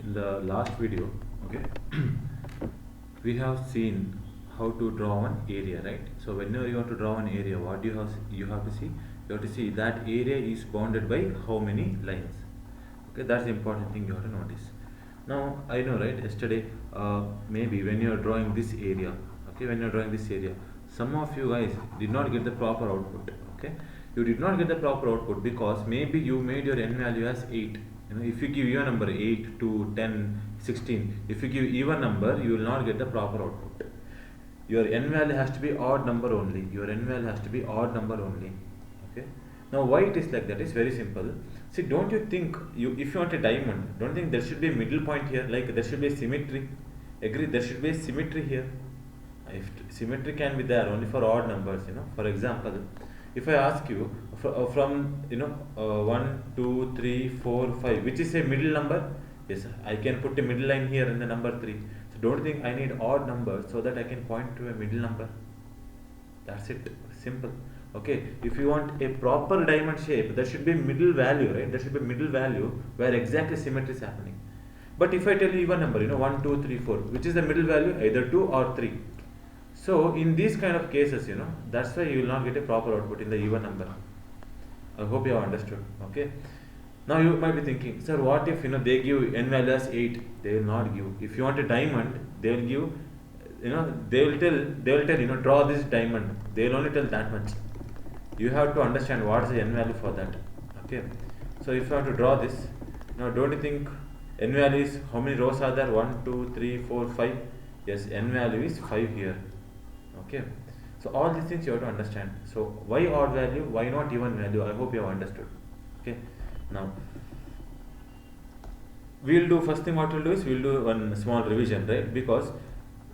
in the last video, okay, we have seen how to draw an area, right? So whenever you want to draw an area, what you have to see, you have to see that area is bounded by how many lines. Okay, that's the important thing you have to notice. Now I know, right, yesterday maybe when you are drawing this area, okay, when you are drawing this area, some of you guys did not get the proper output. Okay, you did not get the proper output because maybe you made your n value as 8. If you give even number 8 to 10, 16, if you give even number, you will not get the proper output. Your n value has to be odd number only. Your n value has to be odd number only. Okay. Now why it is like that is very simple. See, don't you think if you want a diamond, don't you think there should be a middle point here? Like there should be a symmetry. Agree? There should be a symmetry here. If symmetry can be there only for odd numbers, For example, if I ask you from 1, 2, 3, 4, 5, which is a middle number? Yes, I can put a middle line here in the number 3. So don't think I need odd numbers so that I can point to a middle number. That's it. Simple. Okay. If you want a proper diamond shape, there should be middle value, right? There should be middle value where exactly symmetry is happening. But if I tell you even number, 1, 2, 3, 4, which is the middle value? Either 2 or 3. So in these kind of cases, that's why you will not get a proper output in the even number. I hope you have understood. Okay. Now you might be thinking, sir, what if they give n value as 8? They will not give. If you want a diamond, they will give. They will tell draw this diamond. They will only tell that much. You have to understand what is the n value for that. Okay. So if you want to draw this, don't you think n value is how many rows are there? 1, 2, 3, 4, 5. Yes, n value is 5 here. Okay, so all these things you have to understand. So why odd value, why not even value? I hope you have understood. Okay, now we'll do, first thing what we'll do is we'll do one small revision, right? Because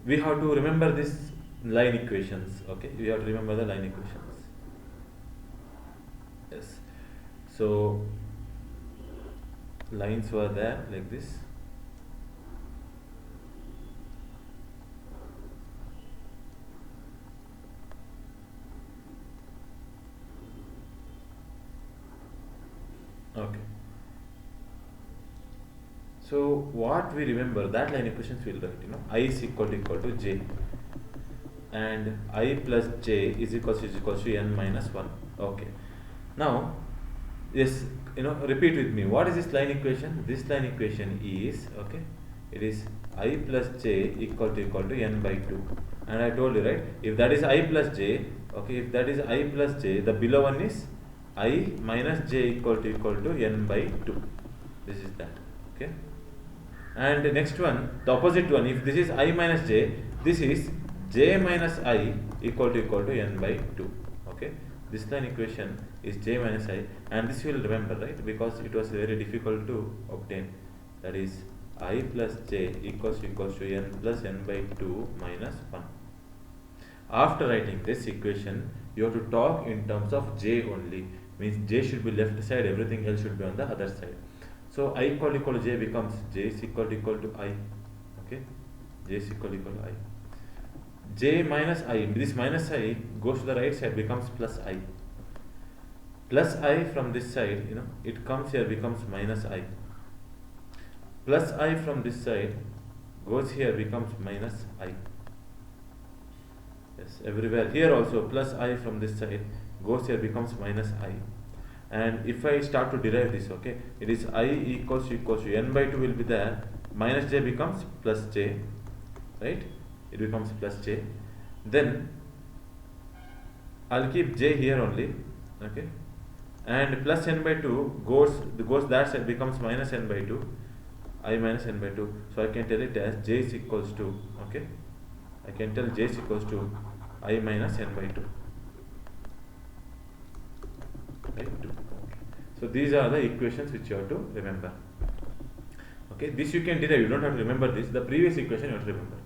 we have to remember this line equations. Okay, we have to remember the line equations. Yes, so lines were there like this. Okay. So what we remember, that line equations will write, I is equal to j, and I plus j is equal to n minus 1. Okay. Now, yes, repeat with me. What is this line equation? This line equation is, okay, it is I plus j equal to n by 2. And I told you, right, if that is I plus j, okay, if that is I plus j, the below one is I minus j equal to n by 2. This is that. Okay. And the next one, the opposite one, if this is I minus j, this is j minus I equal to n by 2. Okay. This line equation is j minus I, and this you will remember, right, because it was very difficult to obtain. That is I plus j equals to n plus n by 2 minus 1. After writing this equation, you have to talk in terms of j only. Means j should be left side, everything else should be on the other side. So I equal to j becomes j is equal to I. Okay, j is equal to I. J minus I, this minus I goes to the right side, becomes plus I. Plus I from this side, it comes here, becomes minus I. Plus I from this side goes here, becomes minus I. Yes, everywhere. Here also plus I from this side goes here, becomes minus I. And if I start to derive this, okay, it is I equals to n by 2 will be there, minus j becomes plus j, right? It becomes plus j. Then I'll keep j here only, okay, and plus n by 2 goes that side, becomes minus n by 2, I minus n by 2. So I can tell it as j is equals to, okay, I can tell j is equals to I minus n by 2. Right, 2. Okay. So these are the equations which you have to remember. Okay, this you can derive, you don't have to remember this, the previous equation you have to remember.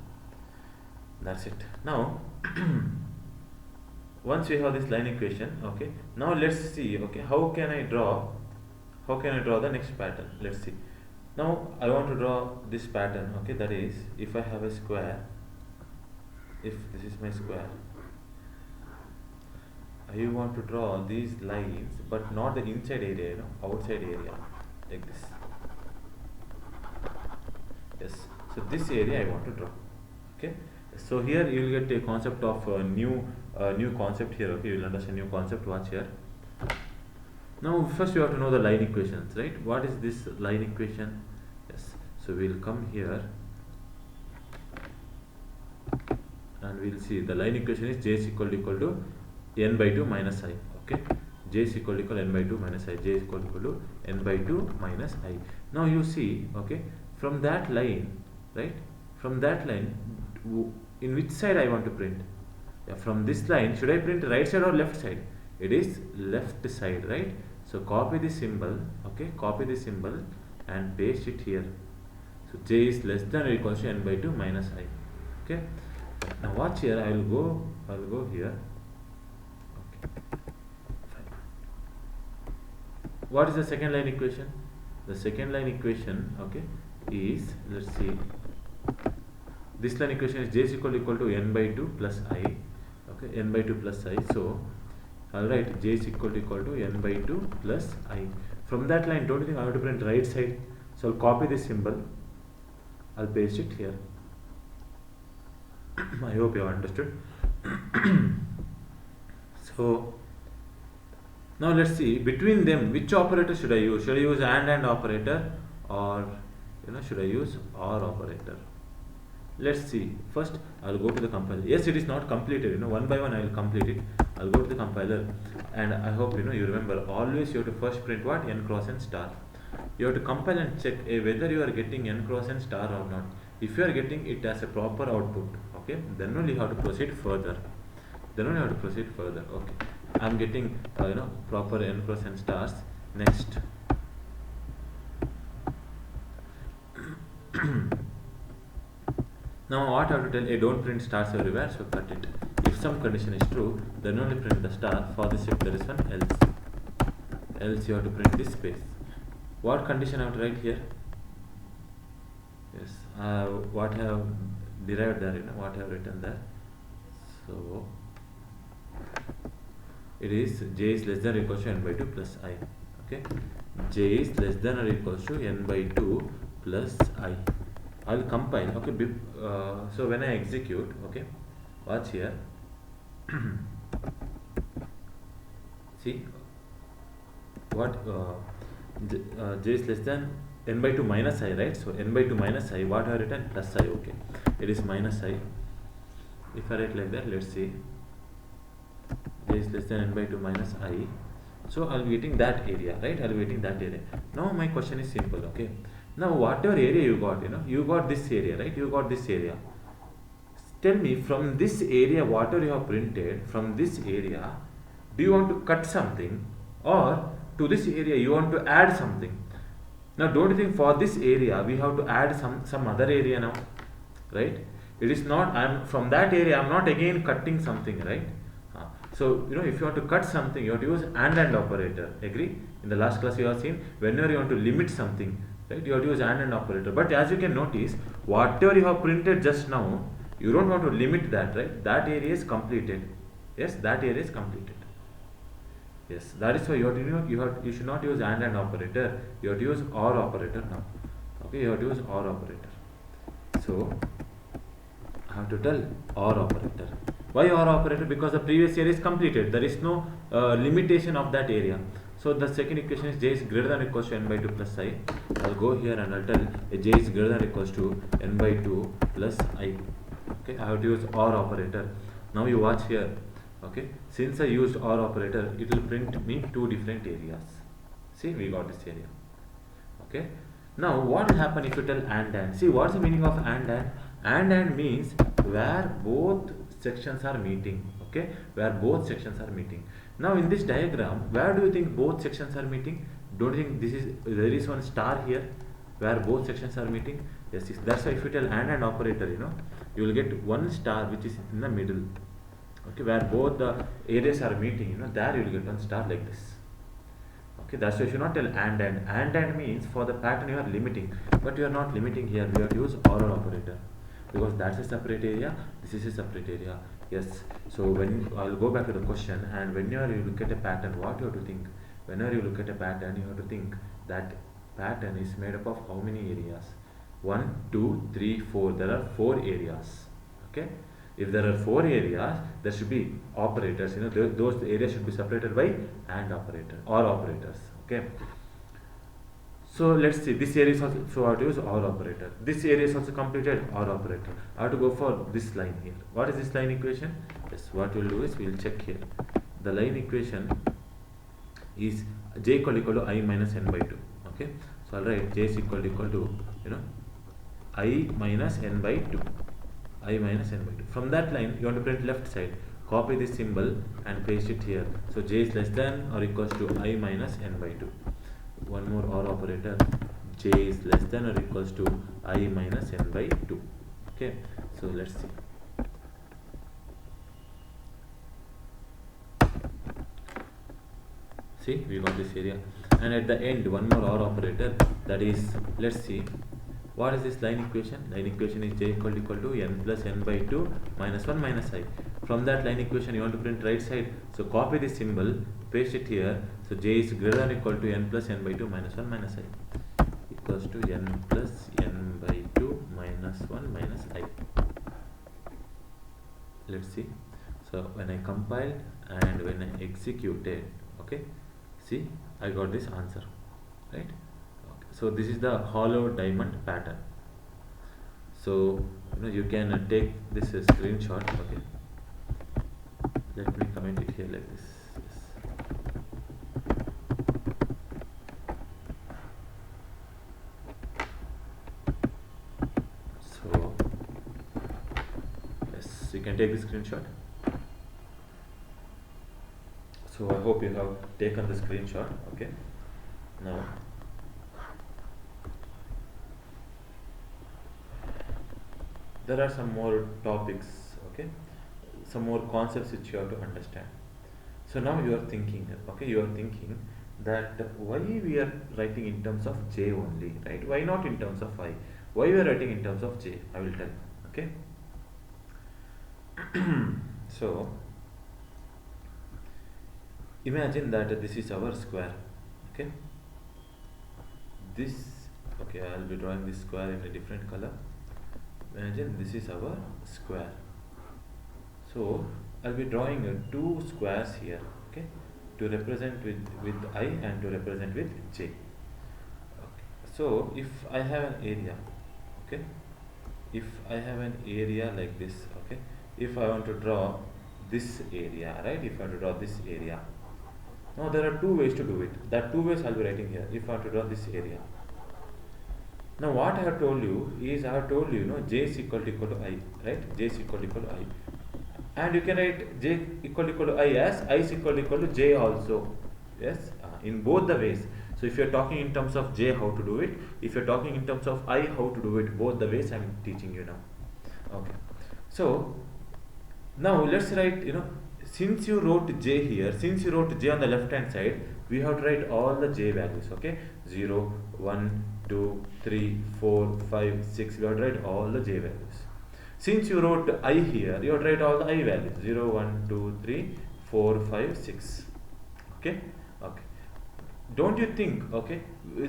That's it. Now once we have this line equation, okay, now let's see, okay, how can I draw the next pattern. Let's see. Now I want to draw this pattern, okay, that is, if I have a square, if this is my square, I want to draw these lines, but not the inside area, outside area, like this. So this area I want to draw. Okay. So here you will get a concept of new concept here. Okay, you will understand new concept. Watch here. Now first you have to know the line equations, right? What is this line equation? Yes. So we will come here and we will see the line equation is J is equal to n by 2 minus I. Okay. J is equal to n by 2 minus I. J is equal to n by 2 minus I. Now you see, okay, from that line, right? From that line, in which side I want to print? Yeah, from this line, should I print right side or left side? It is left side, right? So copy the symbol, okay, copy the symbol and paste it here. So J is less than or equal to n by 2 minus I. Okay. Now watch here, I will go here. Okay. Fine. What is the second line equation? The second line equation, okay, is, let's see, this line equation is J is equal to n by 2 plus I. Okay, n by 2 plus I. So I'll write J is equal to n by 2 plus I. From that line, don't you think I have to print right side? So I'll copy this symbol, I'll paste it here. I hope you have understood. So now let's see, between them, which operator should I use? Should I use and operator, or should I use or operator? Let's see. First, I'll go to the compiler. Yes, it is not completed. One by one I will complete it. I'll go to the compiler, and I hope you remember. Always you have to first print what? N cross n star. You have to compile and check whether you are getting n cross n star or not. If you are getting it as a proper output, okay, then only you have to proceed further. Okay, I'm getting proper n cross n stars. Next. Now what I have to tell? Don't print stars everywhere, so cut it. If some condition is true, then only print the star. For this, if there is one else you have to print this space. What condition I have to write here? Yes, what I have derived there, what I have written there. So it is J is less than or equal to n by 2 plus I. Okay, J is less than or equal to n by 2 plus I. I'll compile. Okay, so when I execute, okay, watch here. See what J is less than n by 2 minus I, right? So n by 2 minus I, what I have written? Plus I. Okay, it is minus I. If I write like that, let's see, J is less than n by 2 minus I. So I'll be getting that area, right? I'll be getting that area. Now my question is simple, okay? Now whatever area you got, you got this area, right? You got this area. Tell me, from this area, whatever you have printed, from this area, do you want to cut something, or to this area you want to add something? Now don't you think for this area we have to add some other area now, right? It is not, I'm from that area, I'm not again cutting something, right? So if you want to cut something, you have to use and operator. Agree? In the last class you have seen, whenever you want to limit something, right, you have to use and operator. But as you can notice, whatever you have printed just now, you don't want to limit that, right? That area is completed. Yes, that area is completed. Yes, that is why you have to, you should not use and operator. You have to use or operator now. Okay, you have to use or operator. So I have to tell or operator. Why or operator? Because the previous area is completed. There is no limitation of that area. So the second equation is J is greater than or equal to n by 2 plus I. I'll go here and I'll tell J is greater than or equal to n by 2 plus I. Okay, I have to use or operator. Now you watch here. Okay, since I used or operator, it will print me two different areas. See, we got this area. Okay, now what will happen if you tell and? See, what's the meaning of and? And means where both sections are meeting. Okay, where both sections are meeting. Now in this diagram, where do you think both sections are meeting? Don't you think there is one star here where both sections are meeting? Yes, that's why if you tell and operator, you will get one star which is in the middle. Okay, where both the areas are meeting, there you will get one star like this. Okay, that's why you should not tell and means for the pattern you are limiting, but you are not limiting here. We have to use or operator, because that's a separate area, this is a separate area. Yes, so when I'll go back to the question, and whenever you look at a pattern, what you have to think? Whenever you look at a pattern, you have to think that pattern is made up of how many areas? 1, 2, 3, 4. There are 4 areas. Okay. If there are 4 areas, there should be operators. Those areas should be separated by AND operator or operators. Okay. So let's see. This area is also, so I have to use OR operator. This area is also completed, OR operator. I have to go for this line here. What is this line equation? Yes. What we'll do is we'll check here. The line equation is j equal to I minus n by 2. Okay. So I'll write j is equal to I minus n by 2. I minus n by 2. From that line, you want to print left side. Copy this symbol and paste it here. So j is less than or equals to I minus n by 2. One more OR operator. J is less than or equals to I minus n by 2. Okay. So let's see. See, we got this area. And at the end, one more OR operator. That is, let's see. What is this line equation? Line equation is j equal to n plus n by 2 minus 1 minus I. From that line equation, you want to print right side. So copy this symbol, paste it here. So j is greater than or equal to n plus n by 2 minus 1 minus I. Equals to n plus n by 2 minus 1 minus I. Let's see. So when I compiled and when I executed, okay, see, I got this answer, right? So this is the hollow diamond pattern. So you can take this screenshot. Okay, let me comment it here like this. So yes, you can take the screenshot. So I hope you have taken the screenshot. Okay, now there are some more topics, okay, some more concepts which you have to understand. So now you are thinking, okay, you are thinking that why we are writing in terms of j only, right? Why not in terms of I? Why we are writing in terms of j? I will tell, okay. So imagine that this is our square, okay. This, okay, I will be drawing this square in a different color. Imagine this is our square. So I'll be drawing two squares here, okay, to represent with I and to represent with j. Okay. So if I have an area, okay, if I have an area like this, okay, if I want to draw this area, right, if I want to draw this area, now there are two ways to do it. That two ways I'll be writing here. If I want to draw this area. Now what I have told you is, I have told you, j is equal to I, right? J is equal to I. And you can write j equal to I as I is equal to j also. Yes, in both the ways. So if you are talking in terms of j, how to do it. If you are talking in terms of I, how to do it. Both the ways I am teaching you now. Okay. So now let's write, since you wrote j here, since you wrote j on the left hand side, we have to write all the j values, okay? 0, 1, 2, 3, 4, 5, 6, we have to write all the j values. Since you wrote I here, you have to write all the I values, 0, 1, 2, 3, 4, 5, 6, okay? Okay. Don't you think, okay,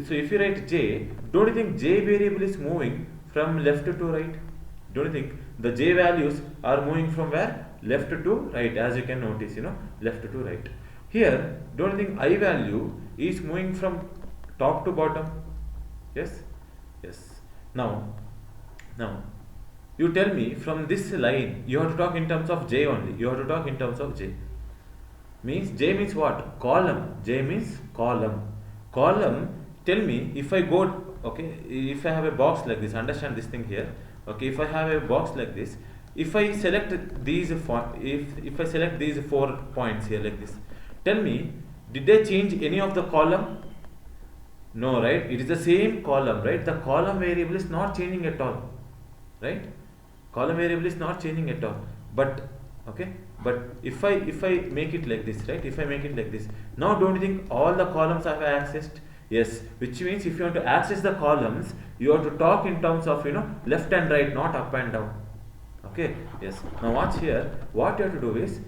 so if you write j, don't you think j variable is moving from left to right? Don't you think the j values are moving from where? Left to right, as you can notice, left to right. Here, don't you think I value is moving from top to bottom? Yes? Yes. Now, you tell me from this line, you have to talk in terms of j only. You have to talk in terms of j. Means j means what? Column. J means column. Column, tell me if I go, okay, if I have a box like this, understand this thing here. Okay, if I have a box like this, if I select these if I select these 4 points here like this, tell me, did I change any of the column? No, right? It is the same column, right? The column variable is not changing at all, right? Column variable is not changing at all. But okay, but if I make it like this, right? If I make it like this, now don't you think all the columns I have accessed? Yes, which means if you want to access the columns, you have to talk in terms of left and right, not up and down. Okay, yes. Now watch here. What you have to do is,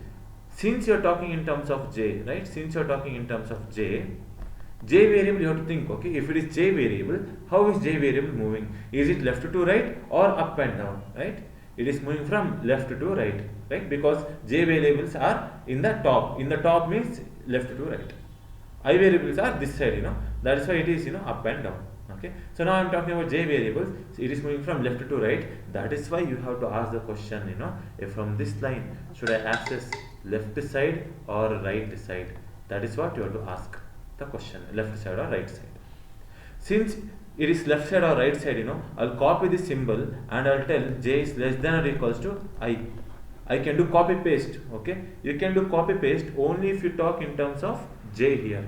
since you are talking in terms of j, right? Since you are talking in terms of j, J variable you have to think, okay, if it is J variable, how is J variable moving? Is it left to right or up and down, right? It is moving from left to right, right? Because J variables are in the top. In the top means left to right. I variables are this side, that is why it is, up and down. Okay, so now I am talking about J variables. So it is moving from left to right. That is why you have to ask the question, if from this line should I access left side or right side? That is what you have to ask the question, left side or right side. Since it is left side or right side, I'll copy this symbol and I'll tell J is less than or equals to I. I can do copy paste. Okay, you can do copy paste only if you talk in terms of J here.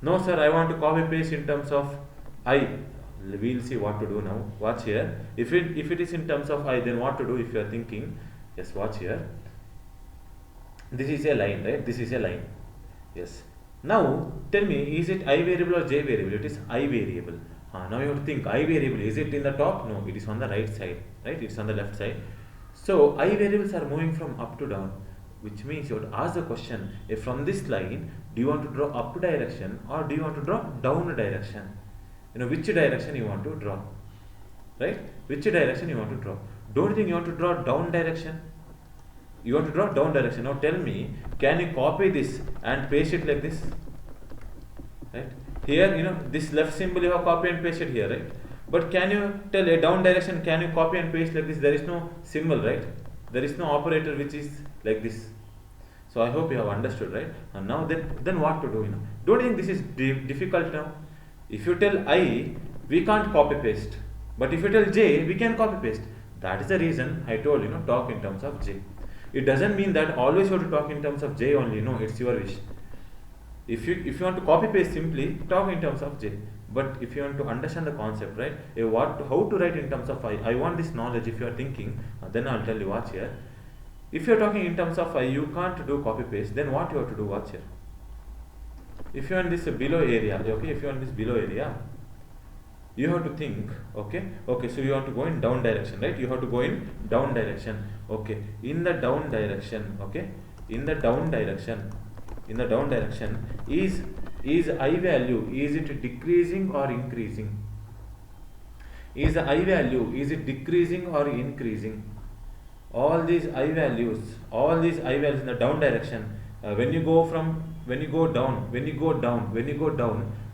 No sir, I want to copy paste in terms of I. We'll see what to do now. Watch here. If it is in terms of I, then what to do if you are thinking? Yes, watch here. This is a line, right? This is a line. Yes. Now tell me, is it I variable or J variable? It is I variable. Now you have to think, I variable, is it in the top? No, it is on the right side, right? It's on the left side. So I variables are moving from up to down, which means you have to ask the question, if from this line, do you want to draw up direction or do you want to draw down direction? Which direction you want to draw, right? Which direction you want to draw? Don't think you want to draw down direction. You want to draw down direction. Now tell me, can you copy this and paste it like this? Right? Here, this left symbol you have copied and pasted here, right? But can you tell a down direction, can you copy and paste like this? There is no symbol, right? There is no operator which is like this. So I hope you have understood, right? And now then what to do, Don't think this is difficult now. If you tell I, we can't copy paste. But if you tell J, we can copy paste. That is the reason I told, talk in terms of J. It doesn't mean that always you have to talk in terms of J only. No, it's your wish. If you want to copy paste, simply talk in terms of J. But if you want to understand the concept, right, how to write in terms of I want this knowledge. If you are thinking, then I'll tell you. Watch here. If you are talking in terms of I, you can't do copy paste. Then what you have to do? Watch here. If you are in this below area, okay, if you are in this below area, you have to think, okay, so you have to go in down direction, right? You have to go in down direction, okay, in the down direction, okay, in the down direction, is I value, is it decreasing or increasing? Is the I value, is it decreasing or increasing? All these I values in the down direction, when you go down,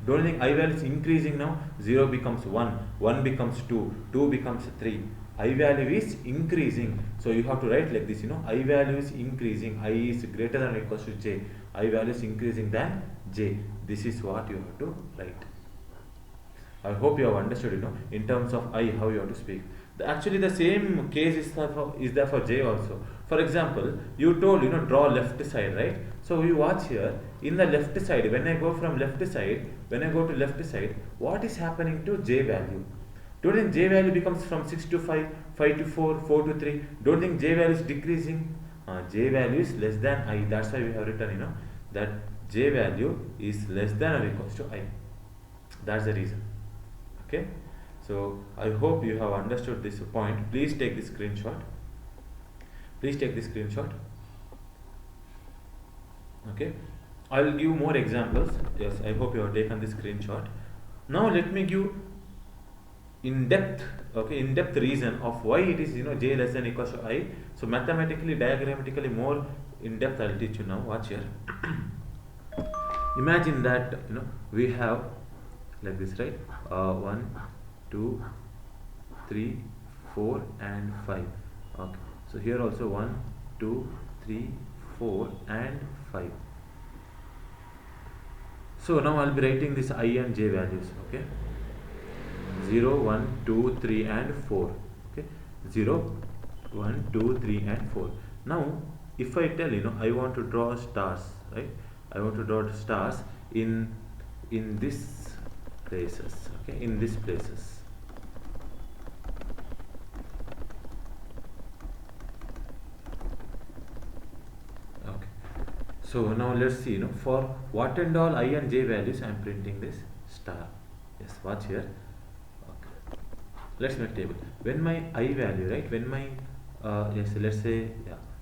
don't think I value is increasing now. 0 becomes 1, 1 becomes 2, 2 becomes 3. I value is increasing. So you have to write like this, I value is increasing. I is greater than or equals to J. I value is increasing than J. This is what you have to write. I hope you have understood, in terms of I, how you have to speak. Actually, the same case is there for J also. For example, you told, draw left side, right? So you watch here, in the left side, when I go to left side, what is happening to J value? Don't think J value becomes from 6 to 5, 5 to 4, 4 to 3. Don't think J value is decreasing. J value is less than I. That's why we have written, that J value is less than or equals to I. That's the reason. Okay. So I hope you have understood this point. Please take this screenshot. Okay. I will give more examples. Yes, I hope you have taken this screenshot. Now let me give in-depth reason of why it is J less than or equals to I. So mathematically, diagrammatically more in depth I will teach you now. Watch here. Imagine that we have like this, right? 1, 2, 3, 4 and 5. Okay. So here also 1, 2, 3, 4 and 5. So now I'll be writing this I and J values. Okay. 0, 1, 2, 3 and 4. Okay. 0, 1, 2, 3 and 4. Now if I tell I want to draw stars, right? I want to draw stars in this places. Okay, in these places. Okay. So now let's see, for what and all I and J values I am printing this star. Yes, watch here. Okay. Let's make table. When my I value, right? When my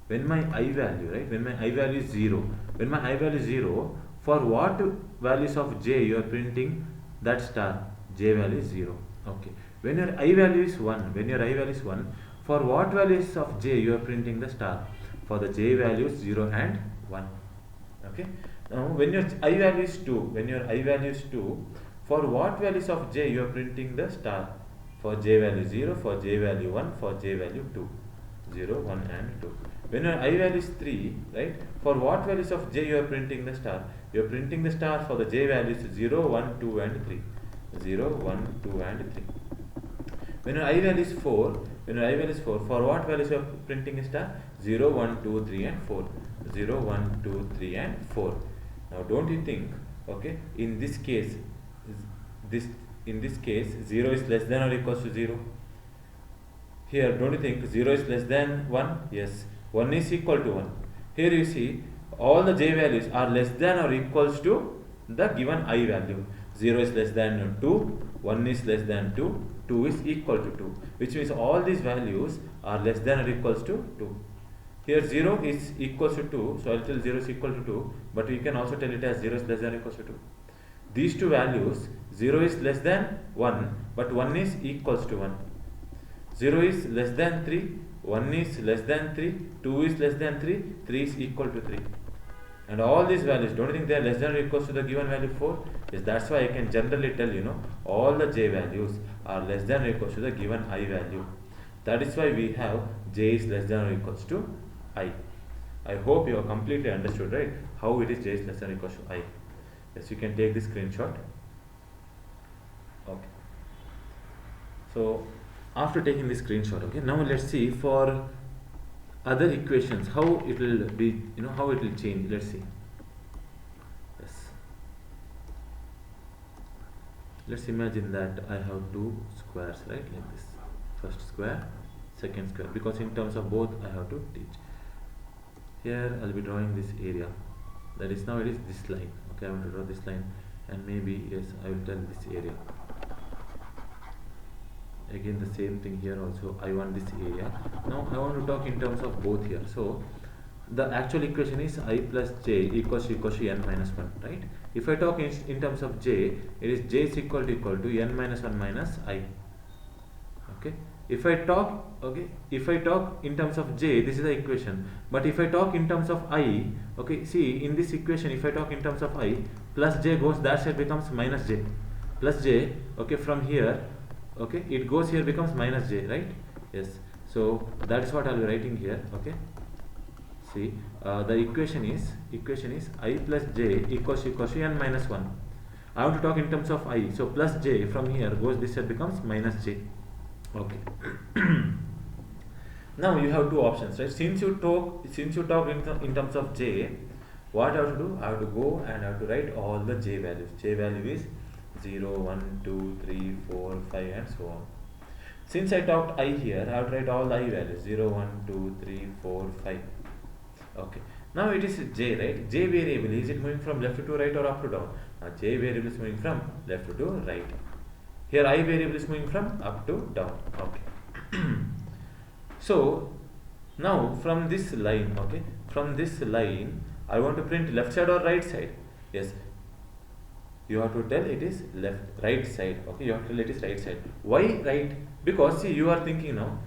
when my I value, right? When my I value is 0. When my I value is 0, For what values of j you are printing that star? J value is 0. Okay. When your I value is 1, for what values of j you are printing the star? For the j values 0 and 1. Okay. Now when your I value is 2, for what values of j you are printing the star? For j value 0, for j value 1, for j value 2. 0, 1 and 2. When your I value is 3, right? For what values of j you are printing the star? You are printing the star for the j values 0, 1, 2 and 3. 0, 1, 2 and 3. When your I value is 4, for what values you are printing a star? 0, 1, 2, 3 and 4. 0, 1, 2, 3 and 4. Now don't you think, okay, in this case 0 is less than or equals to 0? Here, don't you think 0 is less than 1? Yes. 1 is equal to 1. Here you see all the j values are less than or equals to the given I value. 0 is less than 2, 1 is less than 2, 2 is equal to 2. Which means all these values are less than or equals to 2. Here 0 is equals to 2, so I will tell 0 is equal to 2, but we can also tell it as 0 is less than or equals to 2. These two values, 0 is less than 1, but 1 is equals to 1. 0 is less than 3, 1 is less than 3, 2 is less than 3, 3 is equal to 3. And all these values, don't you think they are less than or equals to the given value 4? Yes, that's why I can generally tell, all the j values are less than or equals to the given I value. That is why we have j is less than or equals to I. I hope you have completely understood, right, how it is j is less than or equals to I. Yes, you can take this screenshot. Okay. So after taking this screenshot, okay, now let's see for other equations how it will be, how it will change. Let's see. Yes. Let's imagine that I have two squares, right, like this. First square, second square, because in terms of both I have to teach. Here I'll be drawing this area. That is, now it is this line. Okay, I want to draw this line, and maybe, yes, I will tell this area. Again the same thing here also, I want this area. Now I want to talk in terms of both here. So the actual equation is I plus j equals to n minus 1, right? If I talk in terms of j, it is j is equal to n minus 1 minus I. Okay. If I talk in terms of j, this is the equation. But if I talk in terms of I, okay, see in this equation, if I talk in terms of I, plus j goes that side, becomes minus j. Plus j, okay, from here, okay, it goes here, becomes minus j, right? Yes. So that is what I'll be writing here. Okay. See, the equation is I plus j equals to n minus 1. I want to talk in terms of I. So plus j from here goes this side, becomes minus j. Okay. Now you have two options, right? Since you talk in terms of j, what I have to do? I have to go and I have to write all the j values. J value is 0, 1, 2, 3, 4, 5 and so on. Since I talked I here, I have to write all the I values 0, 1, 2, 3, 4, 5. Okay. Now it is j, right? J variable, is it moving from left to right or up to down? J variable is moving from left to right. Here I variable is moving from up to down. Okay. So now from this line, okay, I want to print left side or right side. Yes, you have to tell it is right side. Okay, you have to tell it is right side. Why right? Because see, you are thinking now,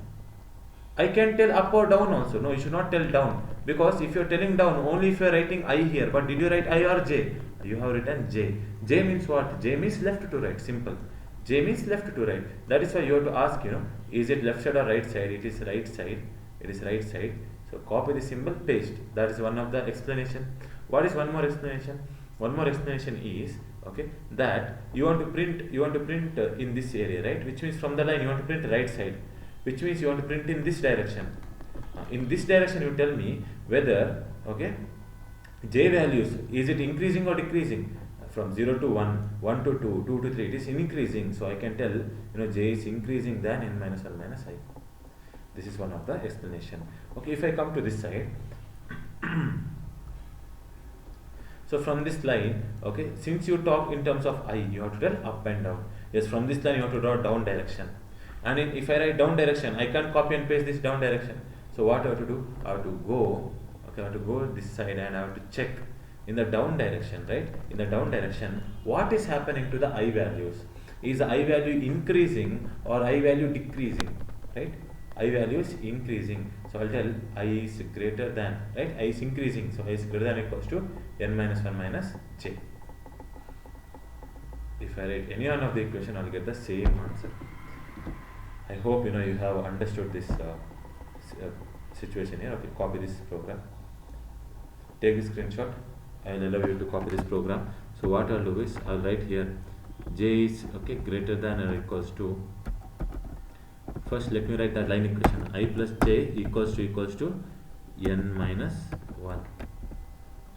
I can tell up or down also. No, you should not tell down, because if you are telling down, only if you are writing I here, but did you write I or j? You have written j. J means what? J means left to right. Simple. J means left to right. That is why you have to ask, is it left side or right side? It is right side. It is right side. So copy the symbol, paste. That is one of the explanation. What is one more explanation? One more explanation is, okay, that you want to print in this area, right? Which means from the line you want to print right side. Which means you want to print in this direction. In this direction, you tell me whether, okay, j values, is it increasing or decreasing? From 0 to 1, 1 to 2, 2 to 3, it is increasing. So I can tell, j is increasing than n minus 1 minus I. This is one of the explanation. Okay, if I come to this side, so from this line, okay, since you talk in terms of I, you have to tell up and down. Yes, from this line you have to draw down direction. And if I write down direction, I can't copy and paste this down direction. So what I have to do? I have to go, okay, I have to go this side and I have to check in the down direction, right? In the down direction, what is happening to the I values? Is the I value increasing or I value decreasing, right? I value is increasing, so I'll tell I is greater than, right? I is increasing, so I is greater than or equals to n minus 1 minus j. If I write any one of the equation, I'll get the same answer. I hope you have understood this situation here. Okay, copy this program. Take the screenshot. I'll allow you to copy this program. So what I'll do is I'll write here j is greater than or equals to. First, let me write that line equation. I plus j equals to n minus 1.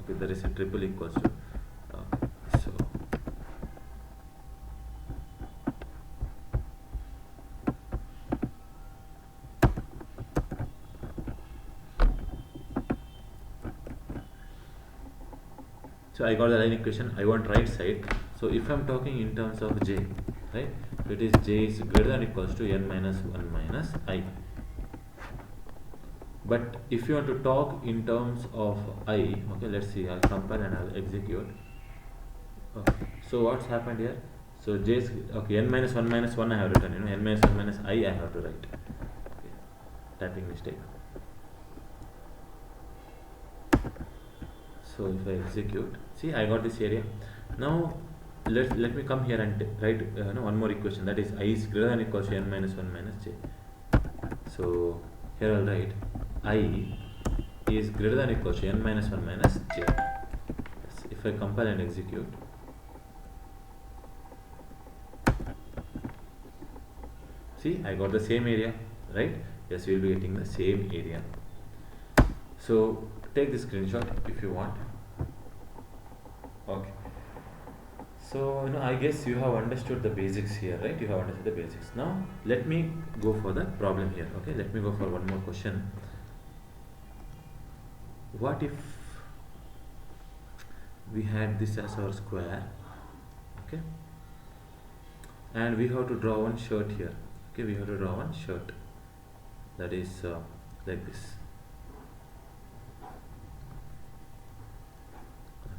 Okay, there is a triple equals to. So I got the line equation. I want right side. So if I'm talking in terms of j, right? So it is j is greater than or equals to n minus 1 minus I. But if you want to talk in terms of I, okay, let's see. I'll compile and I'll execute. Okay. So what's happened here? So j is n minus 1 minus 1 I have written. N minus 1 minus I have to write. Okay. Typing mistake. So if I execute, see I got this area. Now let me come here and write one more equation, that is I is greater than or equals to n minus 1 minus j. So here I'll write I is greater than or equals to n minus 1 minus j. Yes, if I compile and execute, see I got the same area, right? Yes, we will be getting the same area. So take the screenshot if you want. Okay. So I guess you have understood the basics here, right? You have understood the basics. Now let me go for the problem here. Okay, let me go for one more question. What if we had this as our square, okay, and we have to draw one shirt here. Okay, we have to draw one shirt that is like this.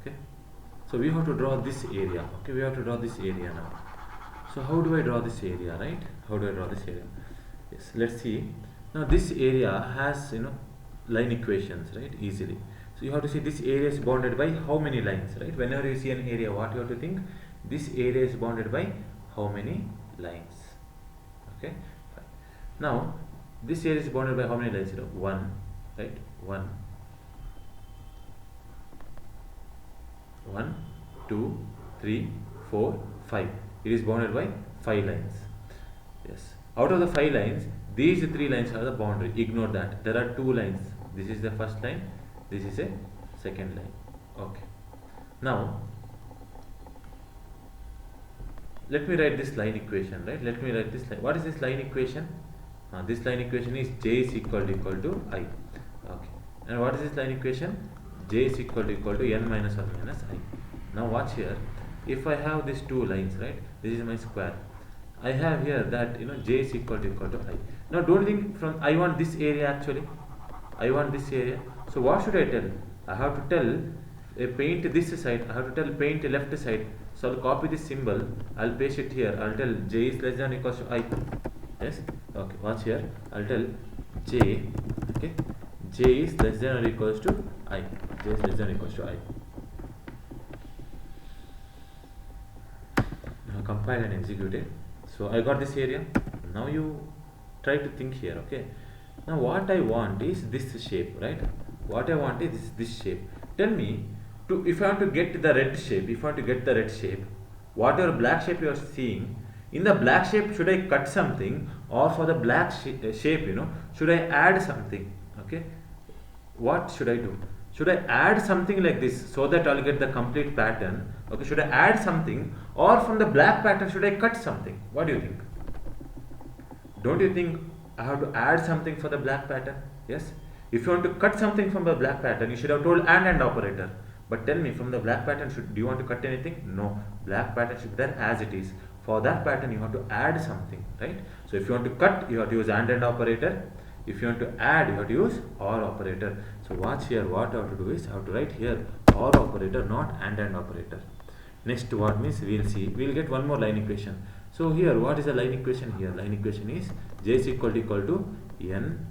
Okay, so we have to draw this area. Okay, we have to draw this area now. So how do I draw this area, right? How do I draw this area? Yes, let's see. Now this area has line equations, right? Easily. So you have to see this area is bounded by how many lines, right? Whenever you see an area, what you have to think? This area is bounded by how many lines? Okay, fine. Now this area is bounded by how many lines? 1, right? 1, 1, 2, 3, 4, 5. It is bounded by 5 lines. Yes. Out of the 5 lines, these 3 lines are the boundary. Ignore that. There are 2 lines. This is the first line. This is a second line. Okay. Now, let me write this line equation, right? Let me write this line. What is this line equation? This line equation is j is equal to I. Okay. And what is this line equation? J is equal to n minus 1 minus I. Now watch here. If I have these 2 lines, right? This is my square. I have here that j is equal to I. Now don't think from I want this area actually. I want this area. So what should I tell? I have to tell paint this side. I have to tell paint left side. So I'll copy this symbol. I'll paste it here. I'll tell j is less than or equals to I. Yes. Okay. Watch here. I'll tell j. Okay. J is less than or equals to I. J is less than or equals to I. Now compile and execute it. So I got this area. Now you try to think here. Okay. Now what I want is this shape, right? What I want is this shape. Tell me, if I want to get the red shape, whatever black shape you are seeing, in the black shape should I cut something, or for the black shape, should I add something? Okay. What should I do? Should I add something like this so that I'll get the complete pattern? Okay. Should I add something, or from the black pattern should I cut something? What do you think? Don't you think I have to add something for the black pattern? Yes. If you want to cut something from the black pattern, you should have told and operator. But tell me, from the black pattern, do you want to cut anything? No. Black pattern should be there as it is. For that pattern, you have to add something, right? So if you want to cut, you have to use and operator. If you want to add, you have to use or operator. So watch here. What I have to do is I have to write here OR operator, not and operator. Next, what means we'll get one more line equation. So here, what is the line equation here? Line equation is J is equal to n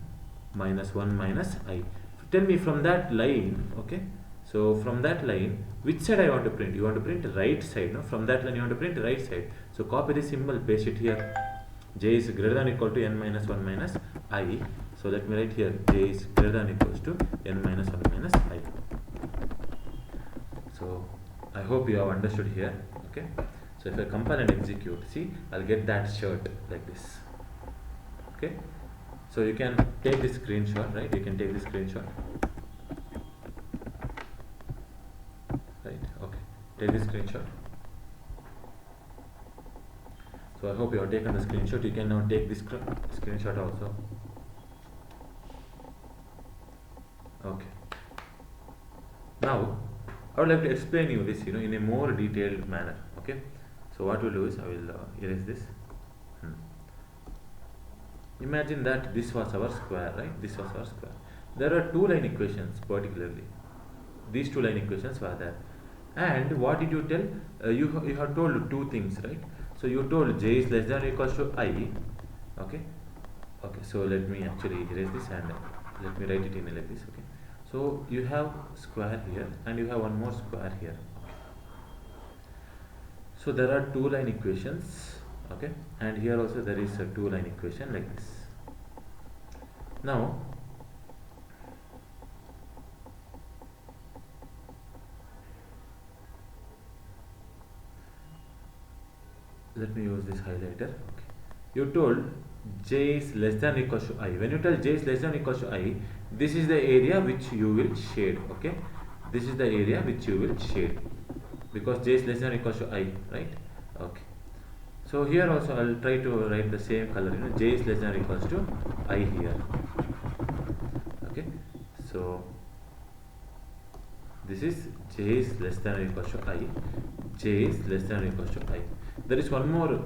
minus 1 minus I. Tell me from that line, okay? So from that line, which side I want to print? You want to print right side, no? From that line you want to print right side. So copy this symbol, paste it here. J is greater than or equal to n minus 1 minus I. So let me write here, J is greater than or equals to n minus 1 minus I. So I hope you have understood here, okay? So if I compile and execute, see, I'll get that shirt like this, okay? So you can take this screenshot, right? You can take this screenshot, right? Okay, take this screenshot. So I hope you have taken the screenshot. You can now take this screenshot also. Okay. Now I would like to explain you this, in a more detailed manner. Okay. So what we'll do is I will erase this. Imagine that this was our square, right? This was our square. There are two line equations particularly. These two line equations were there. And what did you tell? You have told two things, right? So you told J is less than or equals to I. Okay. Okay. So let me actually erase this and let me write it in like this. Okay. So you have square here and you have one more square here. Okay. So there are two line equations. Okay, and here also there is a two line equation like this. Now let me use this highlighter. Okay, you told J is less than or equals to I. When you tell J is less than or equals to I, this is the area which you will shade. Okay, this is the area which you will shade because J is less than or equals to I, right? Okay. So here also I will try to write the same color. J is less than or equals to I here. Okay. So this is J is less than or equals to I. J is less than or equals to I. There is one more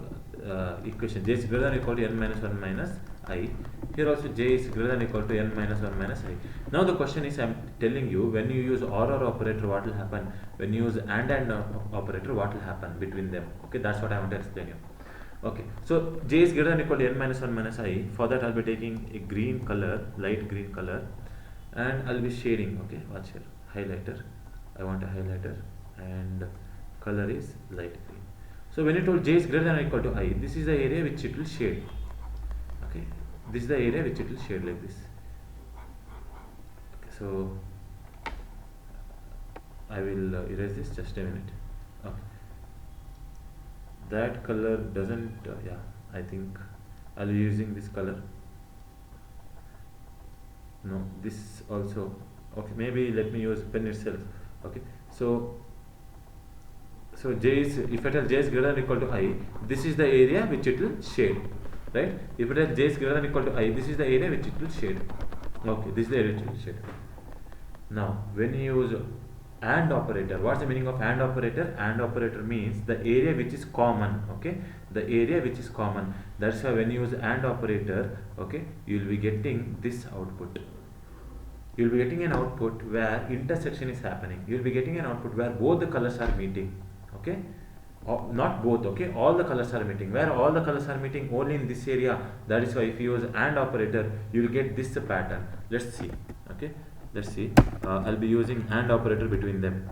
equation. J is greater than or equal to n minus 1 minus I. Here also J is greater than or equal to n minus 1 minus I. Now the question is, I am telling you, when you use OR operator, what will happen? When you use and operator, what will happen between them? Okay, that's what I want to explain you. Okay, so J is greater than or equal to n minus 1 minus I. For that I'll be taking a green color, light green color, and I'll be shading. Okay, watch here, highlighter. I want a highlighter and color is light green. So when you told J is greater than or equal to I, this is the area which it will shade. Okay, this is the area which it will shade like this. Okay, so I will erase this, just a minute. Okay. That color doesn't, yeah, I think I'll be using this color. No, this also. Okay, maybe let me use pen itself. Okay, so J is, if I tell J is greater than or equal to I, this is the area which it will shade, right? If I tell J is greater than or equal to I, this is the area which it will shade. Okay, this is the area which it will shade. Now, when you use AND operator, what's the meaning of AND operator? AND operator means the area which is common. Okay, the area which is common. That's why when you use AND operator, okay, you will be getting this output. You will be getting an output where intersection is happening. You will be getting an output where both the colors are meeting. Okay, not both. Okay, all the colors are meeting. Where all the colors are meeting, only in this area. That is why if you use AND operator, you will get this pattern. Let's see. Okay. Let's see. I'll be using AND operator between them.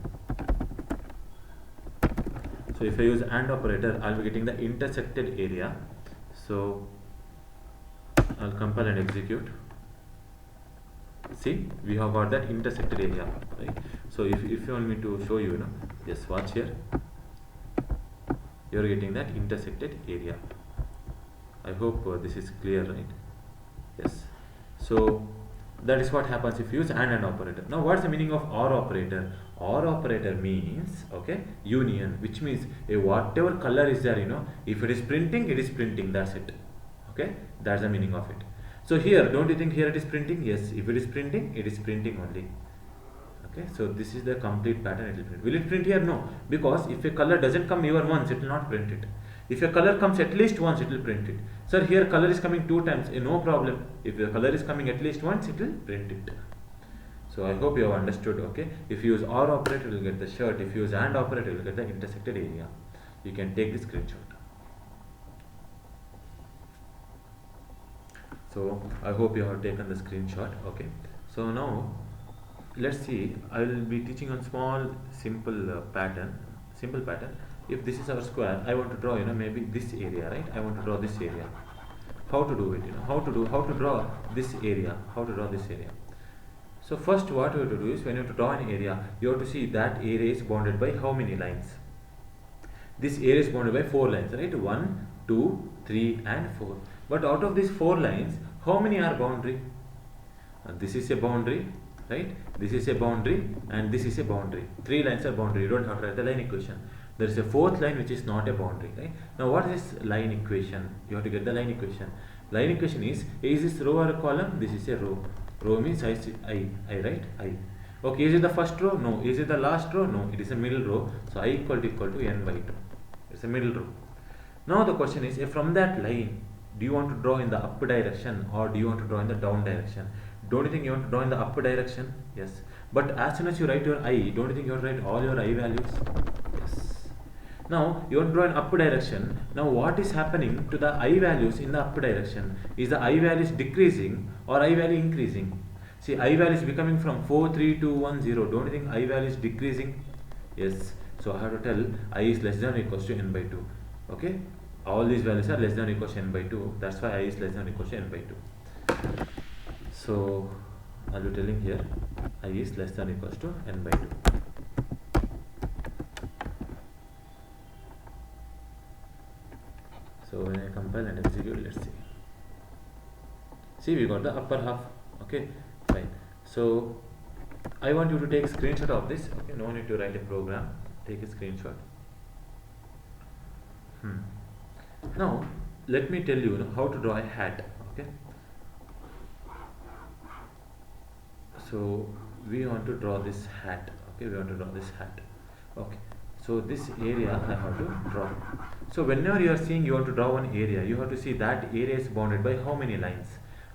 So if I use AND operator, I'll be getting the intersected area. So I'll compile and execute. See, we have got that intersected area, right? So if you want me to show you, yes, watch here. You're getting that intersected area. I hope this is clear, right? Yes. So that is what happens if you use AND operator. Now what's the meaning of OR operator? OR operator means, okay, union, which means whatever color is there, if it is printing, it is printing, that's it. Okay, that's the meaning of it. So here, don't you think here it is printing? Yes, if it is printing, it is printing only. Okay, so this is the complete pattern, it will print. Will it print here? No, because if a color doesn't come even once, it will not print it. If a color comes at least once, it will print it. Sir, here color is coming 2 times, no problem. If the color is coming at least once, it will print it. So I hope you have understood. Okay, if you use or operator, you will get the shirt. If you use and operator, you will get the intersected area. You can take the screenshot. So I hope you have taken the screenshot. Okay, so now let's see. I will be teaching on small simple pattern. If this is our square, I want to draw, maybe this area, right? I want to draw this area. How to do it? How to draw this area? So first, what you have to do is, when you have to draw an area, you have to see that area is bounded by how many lines. This area is bounded by 4 lines, right? 1, 2, 3 and 4. But out of these 4 lines, how many are boundary? This is a boundary, right? This is a boundary and this is a boundary. 3 lines are boundary. You don't have to write the line equation. There is a 4th line which is not a boundary, right? Now what is this line equation? You have to get the line equation. Line equation is this row or a column? This is a row. Row means I, right? I. Okay, is it the first row? No. Is it the last row? No. It is a middle row. So I equal to n by 2. It's a middle row. Now the question is, from that line, do you want to draw in the up direction or do you want to draw in the down direction? Don't you think you want to draw in the up direction? Yes. But as soon as you write your I, don't you think you want to write all your I values? Yes. Now you want to draw in up direction. Now what is happening to the I values in the up direction? Is the I values decreasing or I value increasing? See, I value is becoming from 4, 3, 2, 1, 0. Don't you think I value is decreasing? Yes. So I have to tell I is less than or equals to n by 2. Okay. All these values are less than or equals to n by 2. That's why I is less than or equals to n by 2. So I'll be telling here I is less than or equals to n by 2. So when I compile and execute, let's see. See, we got the upper half. Okay, fine. So I want you to take a screenshot of this. Okay, no need to write a program. Take a screenshot. Now let me tell you, how to draw a hat. Okay. So we want to draw this hat. Okay, Okay. So this area I have to draw. So whenever you are seeing you want to draw one area, you have to see that area is bounded by how many lines?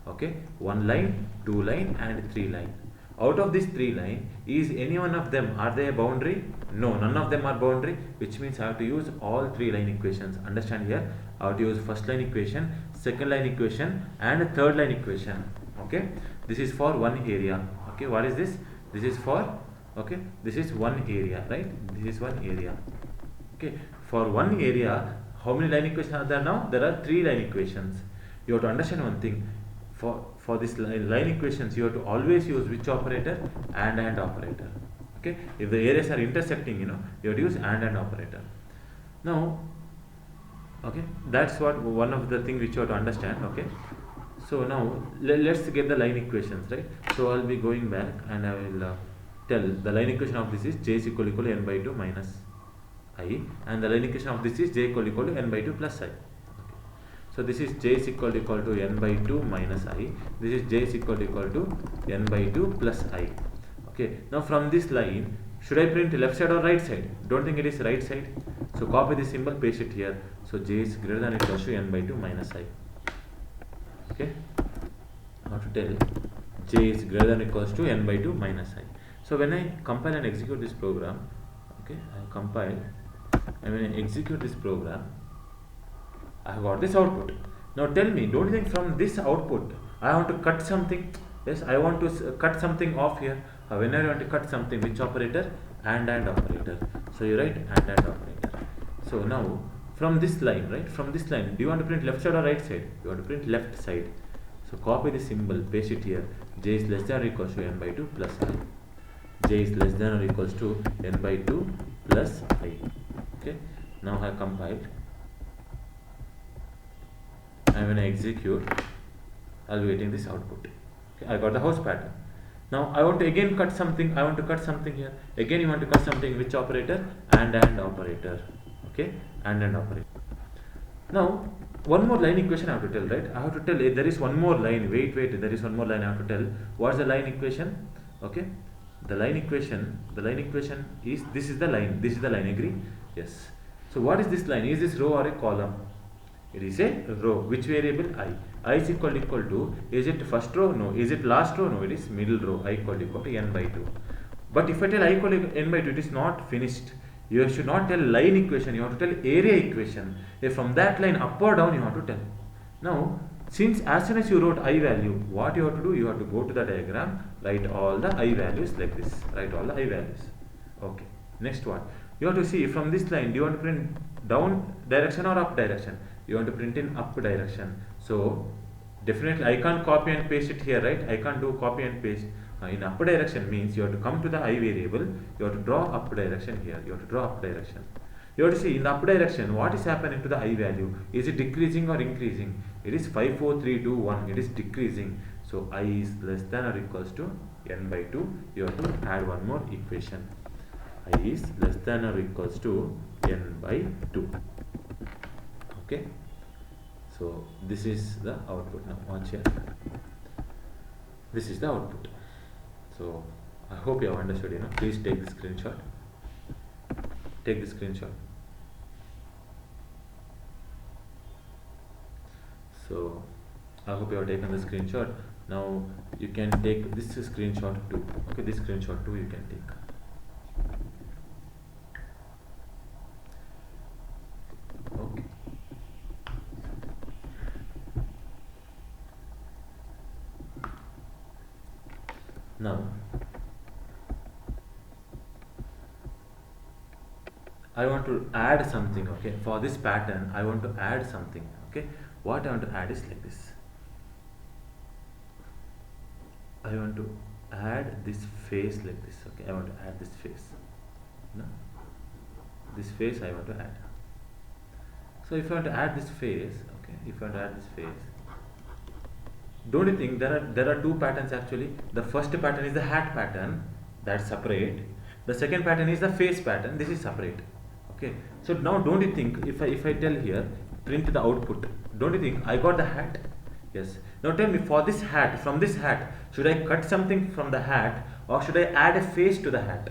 Okay, 1 line, 2 line and 3 line. Out of these 3 line, is any one of them, are they a boundary? No, none of them are boundary, which means I have to use all 3 line equations. Understand here, I have to use first line equation, second line equation and third line equation. Okay, this is for one area. Okay, what is this? This is for, okay, this is one area, right? This is one area. Okay, for one area, how many line equations are there now? There are 3 line equations. You have to understand one thing. For this line equations, you have to always use which operator? And operator. Okay, if the areas are intersecting, you have to use and operator. Now, okay, that's what one of the things which you have to understand. Okay, so now let's get the line equations, right? So I'll be going back and I will tell the line equation of this is j is equal to n by 2 minus I, and the line equation of this is j equal to n by 2 plus I. So this is j is equal to n by 2 minus I. This is j is equal to n by 2 plus I. Okay. Now from this line, should I print left side or right side? Don't think it is right side. So copy this symbol, paste it here. So j is greater than or equal to n by 2 minus I. Okay. How to tell j is greater than or equals to n by 2 minus I. So when I compile and execute this program, okay, I compile and when I execute this program, I have got this output. Now tell me, don't you think from this output I want to cut something? Yes, I want to cut something off here. Whenever I want to cut something, which operator? And operator. So you write and operator. So now from this line, right? From this line, do you want to print left side or right side? You want to print left side. So copy the symbol, paste it here. J is less than or equals to n by 2 plus I. J is less than or equals to n by 2 plus I. Okay. Now I have compiled. And when I execute, I'll be getting this output. Okay, I got the house pattern. Now I want to again cut something. I want to cut something here. Again, you want to cut something. Which operator? And operator. Okay, and operator. Now one more line equation I have to tell, right? I have to tell there is one more line. Wait. There is one more line I have to tell. What's the line equation? Okay, the line equation is this is the line. This is the line. Agree? Yes. So what is this line? Is this row or a column? It is a row. Which variable? I. I is equal to, is it first row? No. Is it last row? No, it is middle row. I equal to n by 2. But if I tell I equal to n by 2, it is not finished. You should not tell line equation, you have to tell area equation. If from that line up or down, you have to tell. Now, since as soon as you wrote I value, what you have to do? You have to go to the diagram, write all the I values like this. Write all the I values. Okay. Next one. You have to see from this line, do you want to print down direction or up direction? You want to print in up direction. So, definitely I can't copy and paste it here, right? I can't do copy and paste. In up direction means you have to come to the I variable, you have to draw up direction here, you have to draw up direction. You have to see in the up direction what is happening to the I value. Is it decreasing or increasing? It is 5, 4, 3, 2, 1. It is decreasing. So I is less than or equals to n by 2. You have to add one more equation. I is less than or equals to n by 2. Okay. So this is the output. Now watch here. This is the output. So I hope you have understood. Please take the screenshot. Take the screenshot. So I hope you have taken the screenshot. Now you can take this screenshot too. Okay, this screenshot too you can take. Okay. Now I want to add something. Okay, for this pattern I want to add something. Okay, what I want to add is like this. I want to add this face like this. Okay, I want to add this face. No? This face I want to add. So if I want to add this face, okay, if I want to add this face, don't you think there are two patterns actually? The first pattern is the hat pattern, that's separate. The second pattern is the face pattern, this is separate. Okay, so now don't you think if I tell here print the output, don't you think I got the hat? Yes. Now tell me, for this hat, from this hat, should I cut something from the hat or should I add a face to the hat?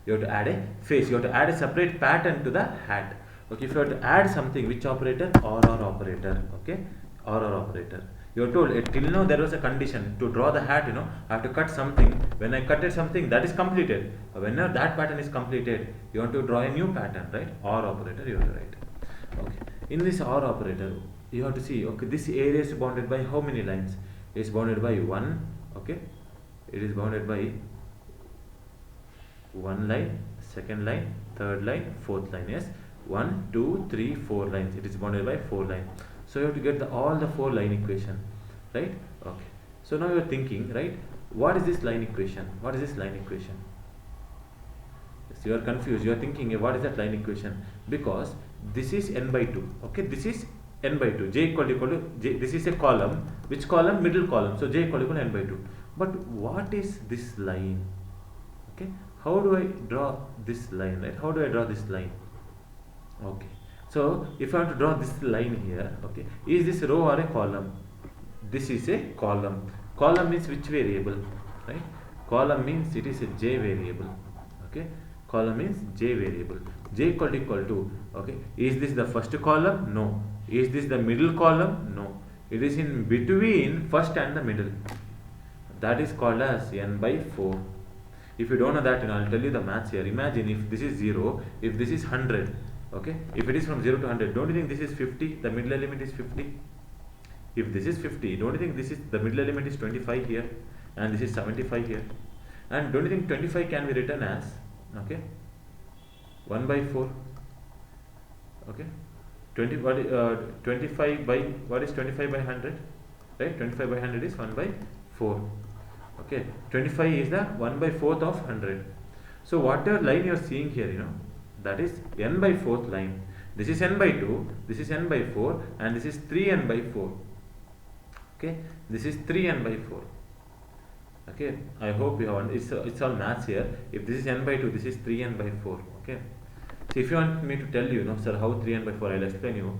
You have to add a face, you have to add a separate pattern to the hat. Okay, if you have to add something, which operator? OR operator. Okay, OR operator. You are told till now there was a condition to draw the hat, I have to cut something. When I cutted something, that is completed. Whenever that pattern is completed, you want to draw a new pattern, right? OR operator you have to write. Okay. In this OR operator, you have to see, okay, this area is bounded by how many lines? It is bounded by 1, okay? It is bounded by 1 line, second line, third line, fourth line. Yes, 1, 2, 3, 4 lines. It is bounded by 4 lines. So you have to get all the 4 line equation, right? Okay. So now you are thinking, right? What is this line equation? What is this line equation? Yes, you are confused. You are thinking, what is that line equation? Because this is n by 2. Okay, this is n by 2. J equal to j. This is a column. Which column? Middle column. So j equal to n by 2. But what is this line? Okay. How do I draw this line? Right? How do I draw this line? Okay. So if I want to draw this line here, okay, is this row or a column? This is a column. Column means which variable, right? Column means it is a j variable. Okay, column means j variable. J equal to, okay, is this the first column? No. Is this the middle column? No. It is in between first and the middle. That is called as n by 4. If you don't know that, I'll tell you the maths here. Imagine if this is 0, if this is 100. Okay, if it is from 0 to 100, don't you think this is 50? The middle element is 50. If this is 50, don't you think this is the middle element is 25 here, and this is 75 here? And don't you think 25 can be written as, okay, 1 by 4? Okay, 25 by, what is 25 by 100? Right, 25 by 100 is 1 by 4. Okay, 25 is the 1 by 4th of 100. So whatever line you are seeing here, that is n by 4th line. This is n by 2, this is n by 4, and this is 3n by 4. Okay, this is 3n by 4. Okay, I hope you have, it's all maths here. If this is n by 2, this is 3n by 4. Okay, so if you want me to tell you, sir, how 3n by 4, I'll explain you.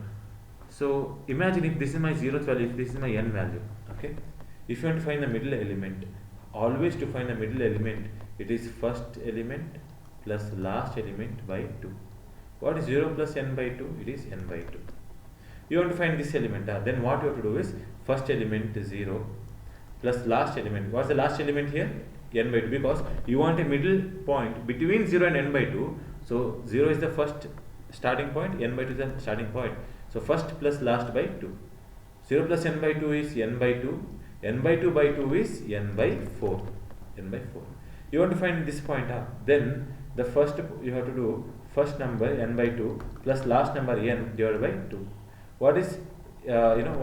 So imagine if this is my 0th value, if this is my n value. Okay, if you want to find the middle element, always to find the middle element, it is first element plus last element by 2. What is 0 plus n by 2? It is n by 2. You want to find this element, then what you have to do is first element is 0 plus last element. What's the last element here? N by 2, because you want a middle point between 0 and n by 2. So 0 is the first starting point, n by 2 is the starting point. So first plus last by 2. 0 plus n by 2 is n by 2. N by 2 by 2 is n by 4. N by 4. You want to find this point up. Then the first you have to do first number n by 2 plus last number n divided by 2. What is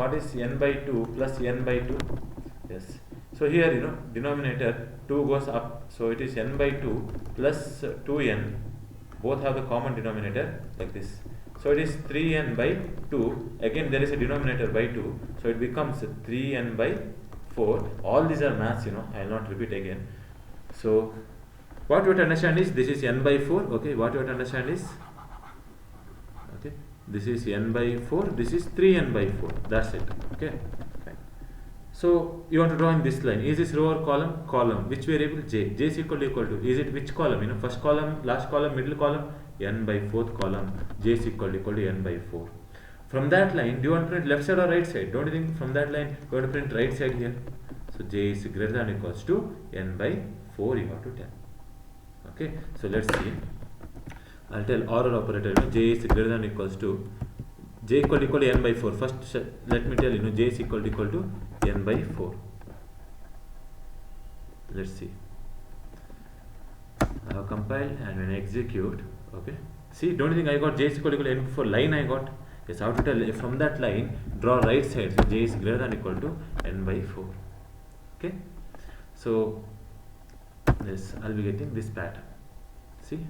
what is n by 2 plus n by 2? Yes. So here denominator 2 goes up. So it is n by 2 plus 2n. Both have the common denominator like this. So it is 3n by 2. Again there is a denominator by 2. So it becomes 3n by 4. All these are maths, I will not repeat again. So what you have to understand is this is n by 4. Okay, what you have to understand is, okay, this is n by 4, this is 3n by 4. That's it. Okay, fine. So you want to draw in this line. Is this row or column? Column. Which variable? J. J is equal to. Is it which column? First column, last column, middle column? N by 4th column. J is equal to n by 4. From that line, do you want to print left side or right side? Don't you think from that line you want to print right side here? So J is greater than or equals to n by 4 you have to tell. Okay, so let's see. I'll tell OR operator. J is greater than or equals to J equal to n by 4. First let me tell J is equal to n by 4. Let's see. I have compiled and when I execute, okay. See, don't you think I got J is equal to n by 4 line I got? Yes, I have to tell from that line draw right side. So J is greater than or equal to n by 4. Okay. So yes, I'll be getting this pattern. See,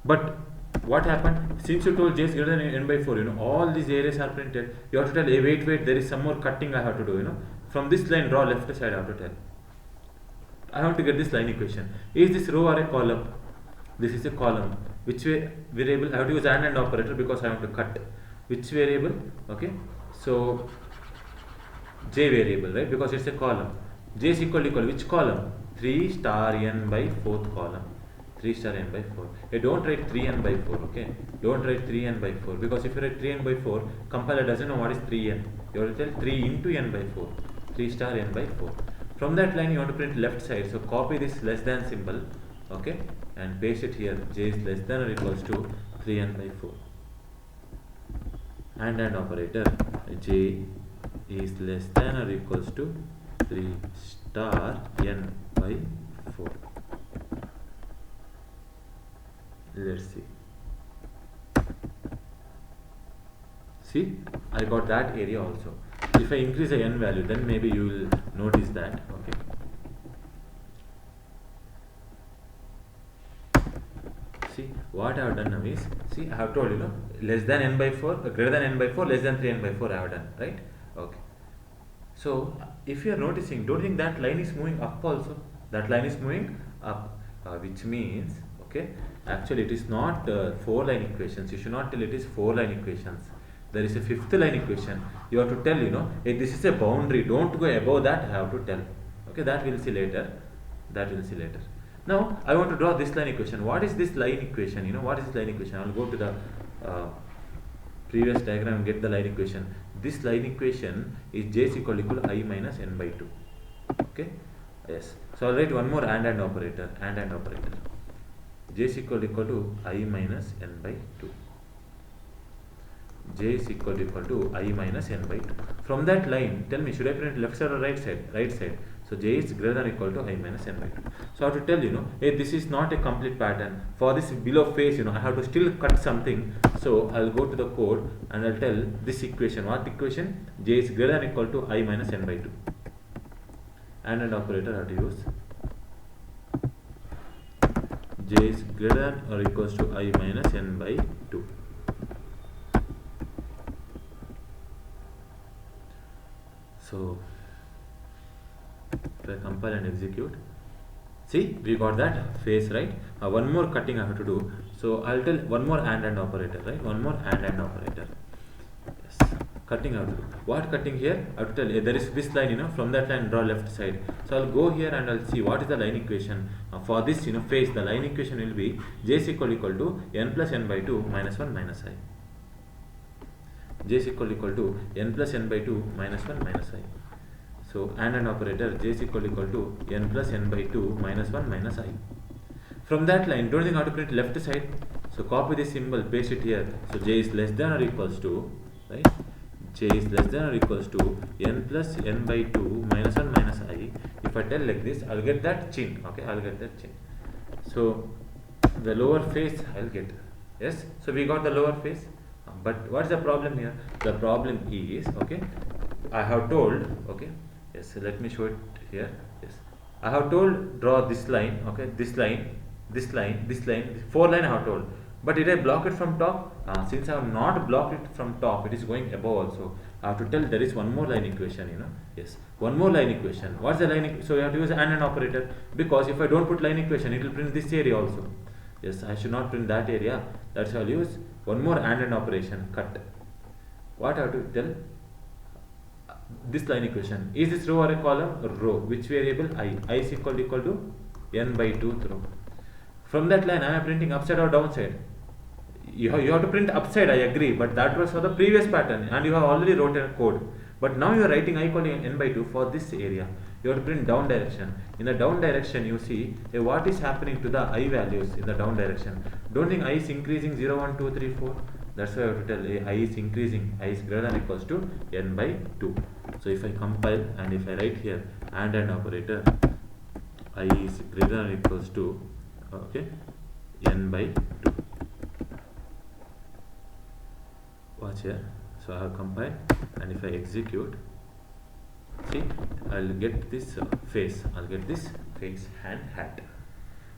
but what happened? Since you told J is greater than n by 4, all these areas are printed. You have to tell, hey, wait, there is some more cutting I have to do. From this line, draw left side. I have to tell. I have to get this line equation. Is this row or a column? This is a column. Which variable? I have to use and operator because I want to cut. Which variable? Okay. So J variable, right? Because it's a column. J is equal to which column? 3 star n by 4th column. 3 star n by 4. Hey, don't write 3n by 4, okay? Don't write 3n by 4 because if you write 3n by 4, compiler doesn't know what is 3n. You have to tell 3 into n by 4. 3 star n by 4. From that line you want to print left side. So copy this less than symbol, okay? And paste it here. J is less than or equals to 3n by 4. And operator. J is less than or equals to 3 star n by 4. Let's see. See, I got that area also. If I increase the n value, then maybe you will notice that. Okay. See, what I have done now is, see, I have told less than n by 4, greater than n by 4, less than 3n by 4 I have done, right? Okay. So, if you are noticing, don't think that line is moving up also. That line is moving up, which means, okay, actually it is not 4 line equations. You should not tell it is 4 line equations. There is a 5th line equation. You have to tell, hey, this is a boundary. Don't go above that. I have to tell. Okay, that we'll see later. That we'll see later. Now, I want to draw this line equation. What is this line equation? What is this line equation? I will go to the previous diagram and get the line equation. This line equation is J is equal to I minus n by 2. Okay. Yes. So I'll write one more and operator. And operator. J is equal to I minus n by 2. J is equal to I minus n by 2. From that line, tell me, should I print left side or right side? Right side. So J is greater than or equal to I minus n by 2. So I have to tell hey, this is not a complete pattern. For this below face, I have to still cut something. So I'll go to the code and I'll tell this equation. What equation? J is greater than or equal to I minus n by 2. And operator I have to use. J is greater than or equals to I minus n by 2. So if I compile and execute, see, we got that face, right? One more cutting I have to do. So I'll tell one more and operator, right? One more and operator. Yes. Cutting I have to do. What cutting here? I have to tell there is this line, from that line draw left side. So I'll go here and I'll see what is the line equation. For this face, the line equation will be J is equal to n plus n by 2 minus 1 minus I. j is equal to n plus n by 2 minus 1 minus I. So and an operator j is equal to n plus n by 2 minus 1 minus I. From that line, don't think how to print left side. So copy this symbol, paste it here. So j is less than or equals to, right? J is less than or equals to n plus n by 2 minus 1 minus I. If I tell like this, I'll get that chin. Okay, I'll get that chin. So the lower face I'll get. Yes, so we got the lower face. But what's the problem here? The problem is, okay, I have told, okay, yes, so let me show it here. Yes, I have told draw this line, okay, this line, this line, this line, 4 line I have told. But did I block it from top? Since I have not blocked it from top, it is going above also. I have to tell there is one more line equation, Yes, one more line equation. What's the line? So you have to use and an operator, because if I don't put line equation, it will print this area also. Yes, I should not print that area. That's why I'll use one more and an operation, cut. What I have to tell? This line equation. Is this row or a column? Row. Which variable? I. I is equal to n by 2th row. From that line, I am printing upside or downside. You have to print upside, I agree, but that was for the previous pattern and you have already written a code. But now you are writing I equal to n by 2 for this area. You have to print down direction. In the down direction, you see what is happening to the I values in the down direction. Don't think I is increasing 0, 1, 2, 3, 4. That's why I have to tell I is increasing. I is greater than or equals to n by 2. So if I compile and if I write here and an operator, I is greater than or equals to, okay, n by 2. Watch here. So I have compiled and if I execute, see, I'll get this face. I'll get this face and hat.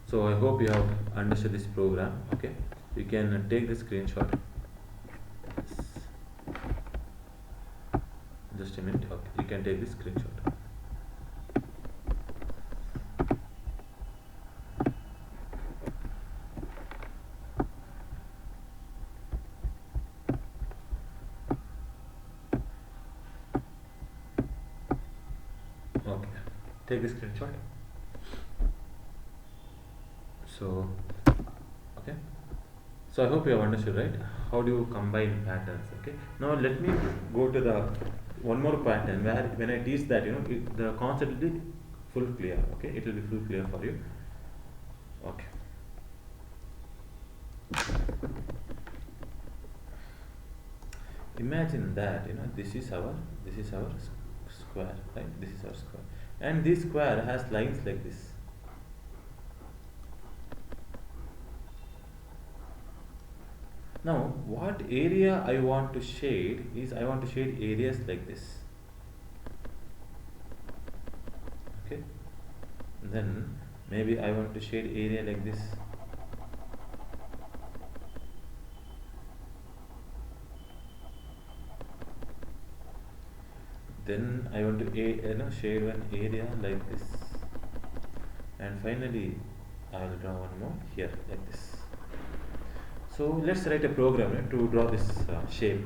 So I hope you have understood this program. Okay, you can take the screenshot. Just a minute. Okay, you can take this screenshot. Okay, take this screenshot. So, okay. So I hope you have understood, right? How do you combine patterns? Okay. Now let me go to the one more pattern where when I teach that, the concept will be full clear. Okay, it will be full clear for you. Okay. Imagine that this is our square, right? This is our square, and this square has lines like this. Now, what area I want to shade is I want to shade areas like this. Okay. Then maybe I want to shade area like this. Then I want to shade one area like this, and finally I will draw one more here like this. So let's write a program to draw this shape.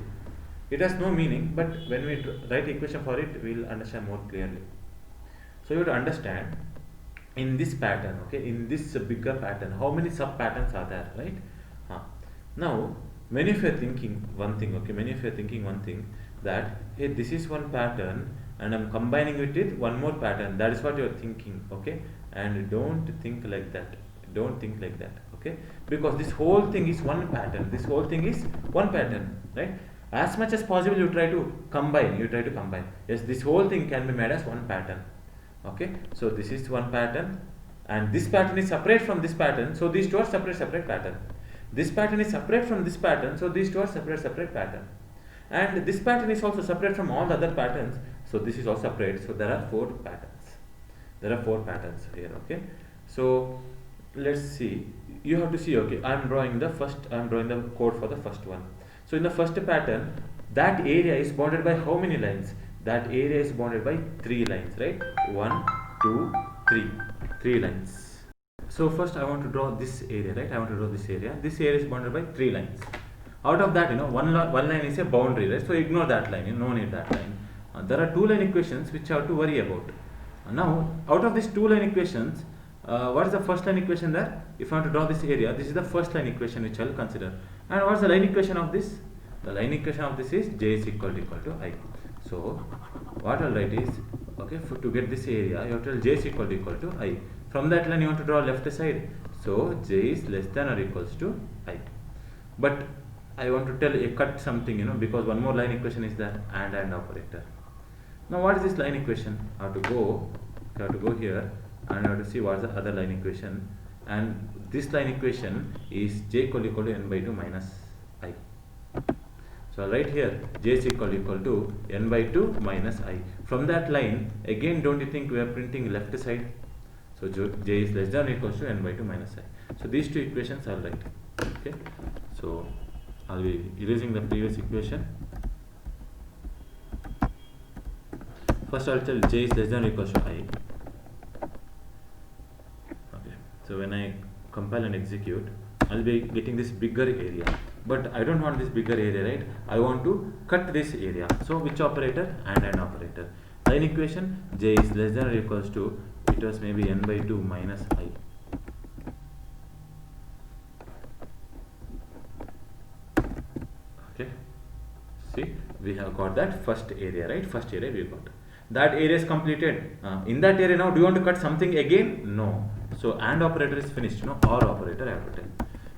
It has no meaning, but when we write equation for it, we will understand more clearly. So you have to understand in this pattern, okay, in this bigger pattern, how many sub patterns are there, right? Now, many of you are thinking one thing, okay, many of you are thinking one thing, that hey, this is one pattern and I'm combining it with one more pattern. That is what you are thinking, okay? And don't think like that. Don't think like that, okay? Because this whole thing is one pattern. This whole thing is one pattern, right? As much as possible, you try to combine. Yes, this whole thing can be made as one pattern, okay? So this is one pattern, and this pattern is separate from this pattern. So these two are separate pattern. This pattern is separate from this pattern. So these two are separate pattern. And this pattern is also separate from all the other patterns. So this is also separate. So there are 4 patterns. There are 4 patterns here, okay? So let's see. You have to see, okay, I'm drawing the code for the first one. So in the first pattern, that area is bounded by how many lines? That area is bounded by 3 lines, right? 1, 2, 3. 3 lines. So first I want to draw this area, right? I want to draw this area. This area is bounded by 3 lines. Out of that, one line is a boundary, right? So ignore that line. No need that line. There are 2 line equations which you have to worry about. Now, out of these 2 line equations, what is the first line equation there? If I want to draw this area, this is the first line equation which I will consider. And what is the line equation of this? The line equation of this is j is equal to I. So what I'll write is, okay, to get this area, you have to tell j is equal to I. From that line you want to draw left side, so j is less than or equals to I. But I want to tell cut something, because one more line equation is the and operator. Now what is this line equation? I have to go here and I have to see what is the other line equation, and this line equation is j equal to n by 2 minus I. So I'll write here j is equal to n by 2 minus I. From that line, again, don't you think we are printing left side? So j is less than or equals to n by 2 minus I. So these two equations I'll write. Okay. So I'll be erasing the previous equation. First I'll tell j is less than or equals to I. Okay. So when I compile and execute, I'll be getting this bigger area. But I don't want this bigger area, right? I want to cut this area. So which operator? And operator. Line equation, j is less than or equals to, it was maybe n by 2 minus I. Okay. See, we have got that first area, right? First area we got. That area is completed. In that area now, do you want to cut something again? No. So and operator is finished, or operator I have to tell.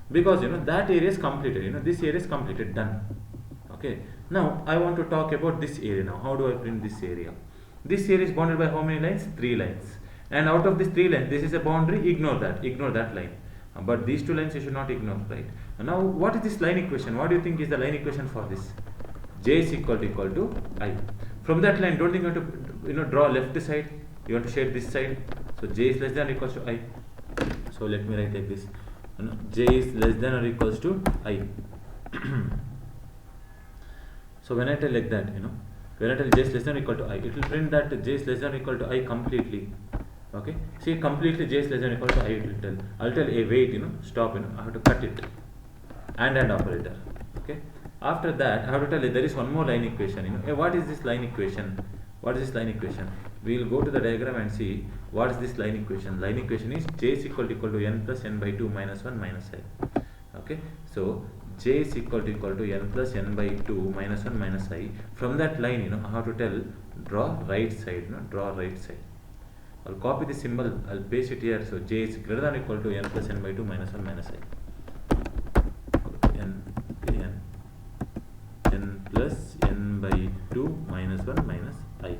Because that area is completed, this area is completed, done. Okay. Now I want to talk about this area now. How do I print this area? This area is bounded by how many lines? 3 lines. And out of these 3 lines, this is a boundary, ignore that line. But these 2 lines you should not ignore, right? Now what is this line equation? What do you think is the line equation for this? J is equal to I. From that line, don't think you want to draw left side, you want to shade this side. So j is less than or equals to I. So let me write like this. J is less than or equals to I. So when I tell like that, when I tell j is less than or equal to I, it will print that j is less than or equal to I completely. Okay. See, completely j is less than or equal to I, it will tell. I'll tell a wait, stop, I have to cut it. And operator. Okay. After that, I have to tell you there is one more line equation. What is this line equation? What is this line equation? We will go to the diagram and see what is this line equation. Line equation is j is equal to n plus n by 2 minus 1 minus I. Okay. So j is equal to n plus n by 2 minus 1 minus I. From that line, I have to tell draw right side. Draw right side. I'll copy the symbol. I'll paste it here. So j is greater than or equal to n plus n by 2 minus 1 minus I. N plus n by 2 minus 1 minus I.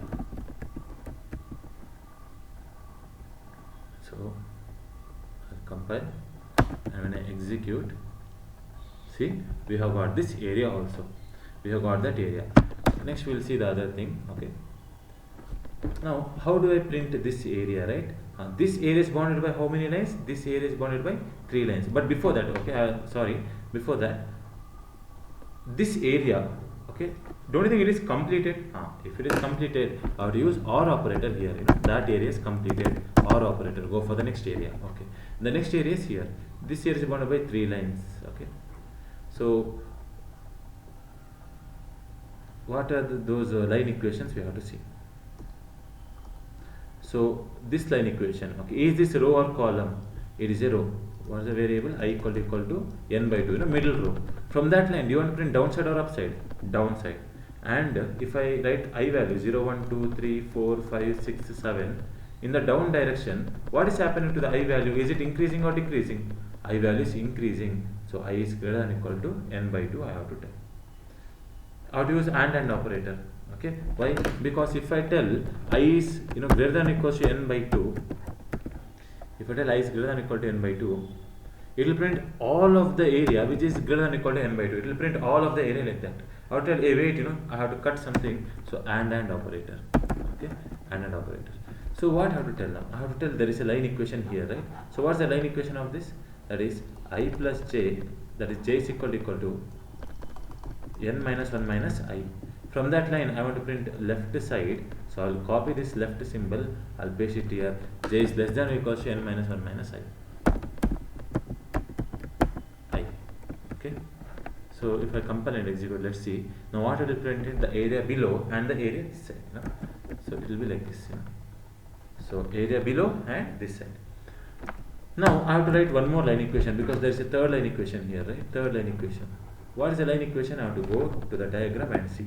So I'll compile, and when I execute, see, we have got this area also. We have got that area. Next we will see the other thing. Okay. Now how do I print this area, right? This area is bounded by how many lines? This area is bounded by 3 lines. But before that, okay, before that, this area, okay, don't you think it is completed? If it is completed, I have to use OR operator here. That area is completed. OR operator. Go for the next area. Okay. The next area is here. This area is bounded by 3 lines. Okay. So what are those line equations we have to see? So this line equation, okay, is this row or column? It is a row. What is the variable? I equal to n by 2, middle row. From that line, do you want to print downside or upside? Downside. And if I write I value 0, 1, 2, 3, 4, 5, 6, 7, in the down direction, what is happening to the I value? Is it increasing or decreasing? I value is increasing. So I is greater than or equal to n by 2, I have to tell. I have to use and operator. Okay. Why? Because if I tell I is greater than or equals to n by 2, if I tell I is greater than or equal to n by 2, it will print all of the area which is greater than or equal to n by 2. It will print all of the area like that. I have to tell, hey, wait, I have to cut something. So and operator. Okay, and operator. So what I have to tell now? I have to tell there is a line equation here, right? So what's the line equation of this? That is I plus j. That is j is equal to n minus 1 minus I. From that line, I want to print left side. So I will copy this left symbol. I'll paste it here. J is less than or equal to n minus 1 minus I. Okay. So if I compile and execute, let's see. Now what it will print in the area below and the area this side. So it will be like this. So area below and this side. Now I have to write one more line equation because there is a third line equation here, right? Third line equation. What is the line equation? I have to go to the diagram and see.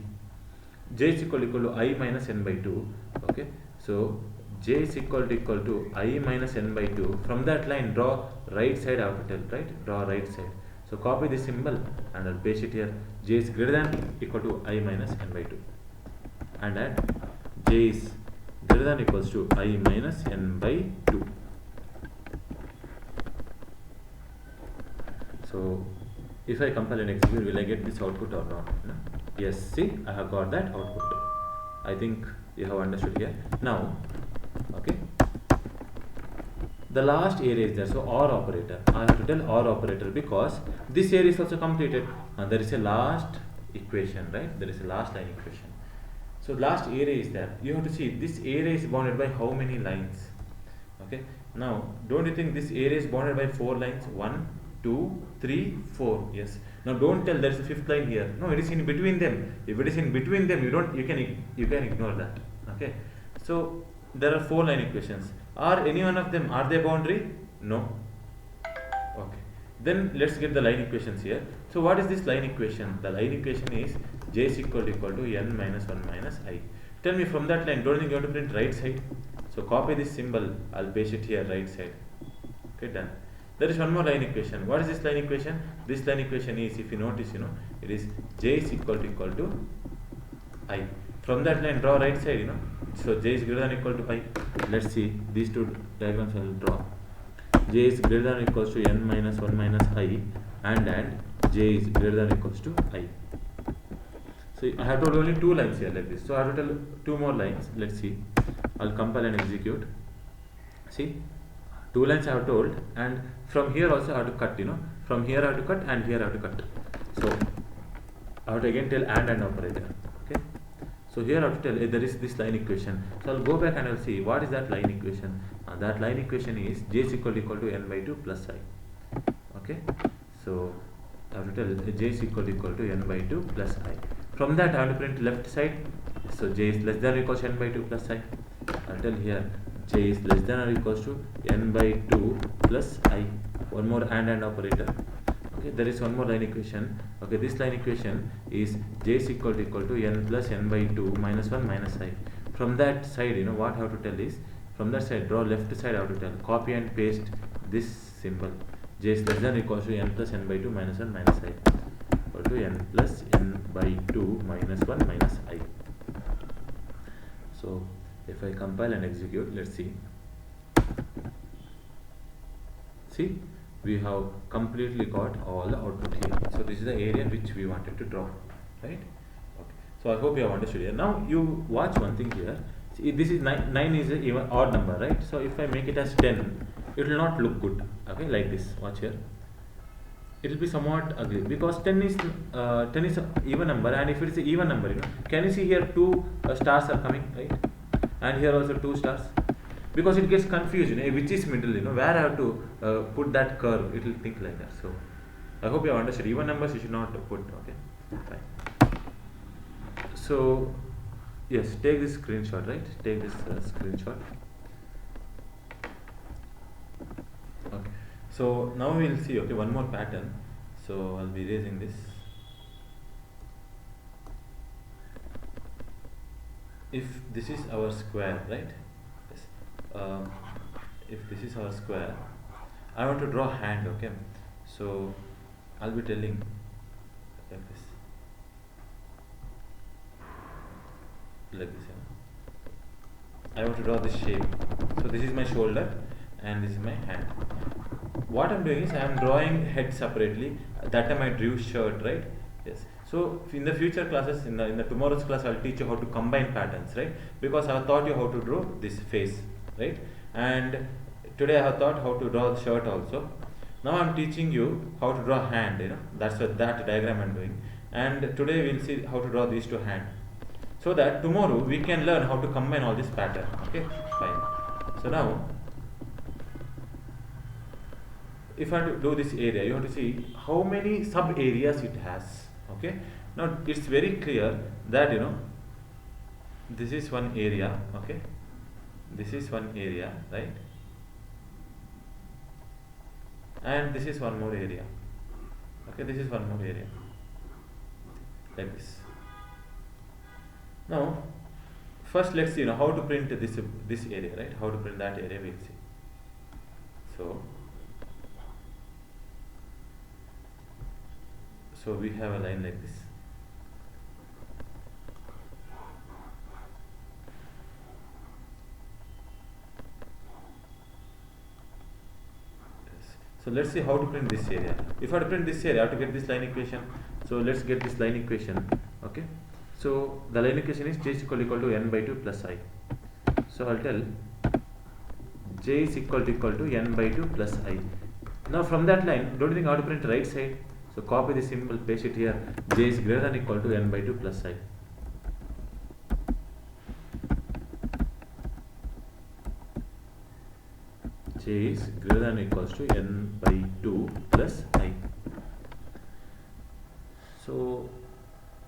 J is equal to I minus n by 2. Okay, so J is equal to I minus n by 2. From that line, draw right side. I have to tell, right? Draw right side. So copy this symbol and I'll paste it here. J is greater than equal to I minus n by 2. And add J is greater than equals to I minus n by 2. So if I compile and execute, will I get this output or not? No? Yes, see, I have got that output. I think you have understood here. Now, okay, the last area is there, so OR operator. I have to tell OR operator because this area is also completed. And there is a last equation, right? There is a last line equation. So last area is there. You have to see this area is bounded by how many lines? Okay. Now, don't you think this area is bounded by 4 lines? 1, 2, 3, 4. Yes. Now don't tell there is a 5th line here. No, it is in between them. If it is in between them, you can ignore that. Okay. So there are 4 line equations. Are any one of them, are they boundary? No. Okay. Then let's get the line equations here. So what is this line equation? The line equation is J is equal to n minus 1 minus I. Tell me from that line, don't you think you have to print right side? So copy this symbol, I'll paste it here, right side. Okay, done. There is one more line equation. What is this line equation? This line equation is, if you notice, it is J is equal to I. From that line, draw right side, So J is greater than equal to I. Let's see, these two diagrams I will draw. J is greater than equals to n minus 1 minus I and J is greater than equals to I. So I have told only 2 lines here like this. So I have to tell 2 more lines. Let's see. I'll compile and execute. See, 2 lines I have told, and from here also I have to cut, From here I have to cut and here I have to cut. So I have to again tell and operator. Okay. So here I have to tell there is this line equation. So I'll go back and I'll see what is that line equation. That line equation is J is equal to n by 2 plus I. Okay. So I have to tell J is equal to n by 2 plus I. From that I have to print left side. So J is less than or equals to n by 2 plus I. I'll tell here J is less than or equals to n by 2 plus I. One more and operator. Okay, there is one more line equation. Okay, this line equation is J is equal to n plus n by 2 minus 1 minus I. From that side, what I have to tell is, from that side, draw left side, I have to tell, copy and paste this symbol. J is less than or equals to n plus n by 2 minus 1 minus I. Equal to n plus n by 2 minus 1 minus I. So if I compile and execute, let's see. See, we have completely got all the output here. So this is the area which we wanted to draw, right? Okay. So I hope you have understood here. Now you watch one thing here. See, this is 9 is an even odd number, right? So if I make it as 10, it will not look good. Okay, like this. Watch here. It will be somewhat ugly because 10 is an even number, and if it is an even number, can you see here 2 stars are coming, right? And here also 2 stars. Because it gets confused, which is middle, where I have to put that curve, it will think like that. So I hope you have understood. Even numbers you should not put. Okay, fine. So yes, take this screenshot, right? Take this screenshot. Okay. So now we will see. Okay, one more pattern. So I'll be erasing this. If this is our square, right? If this is our square, I want to draw a hand. Okay, so I'll be telling like this, I want to draw this shape. So this is my shoulder and this is my hand. What I'm doing is I'm drawing head separately. That time I drew shirt, right? Yes. So in the future classes, in the tomorrow's class, I'll teach you how to combine patterns, right? Because I have taught you how to draw this face, right? And today I have taught how to draw the shirt also. Now I'm teaching you how to draw hand, that's what that diagram I'm doing. And today we'll see how to draw these 2 hands. So that tomorrow we can learn how to combine all this pattern. Okay, fine. So now, if I have to do this area, you have to see how many sub areas it has. Okay, now it's very clear that this is one area. Okay, this is one area, right? And this is one more area. Okay, this is one more area. like this. Now first let's see how to print this area, right? How to print that area, we'll see. So we have a line like this. So let's see how to print this area. If I have to print this area, I have to get this line equation. So let's get this line equation. Okay. So the line equation is j is equal to n by 2 plus I. So I'll tell j is equal to n by 2 plus I. Now from that line, don't you think I have to print right side? So copy the symbol, paste it here. J is greater than equal to n by 2 plus I. J is greater than equals to n by 2 plus I. So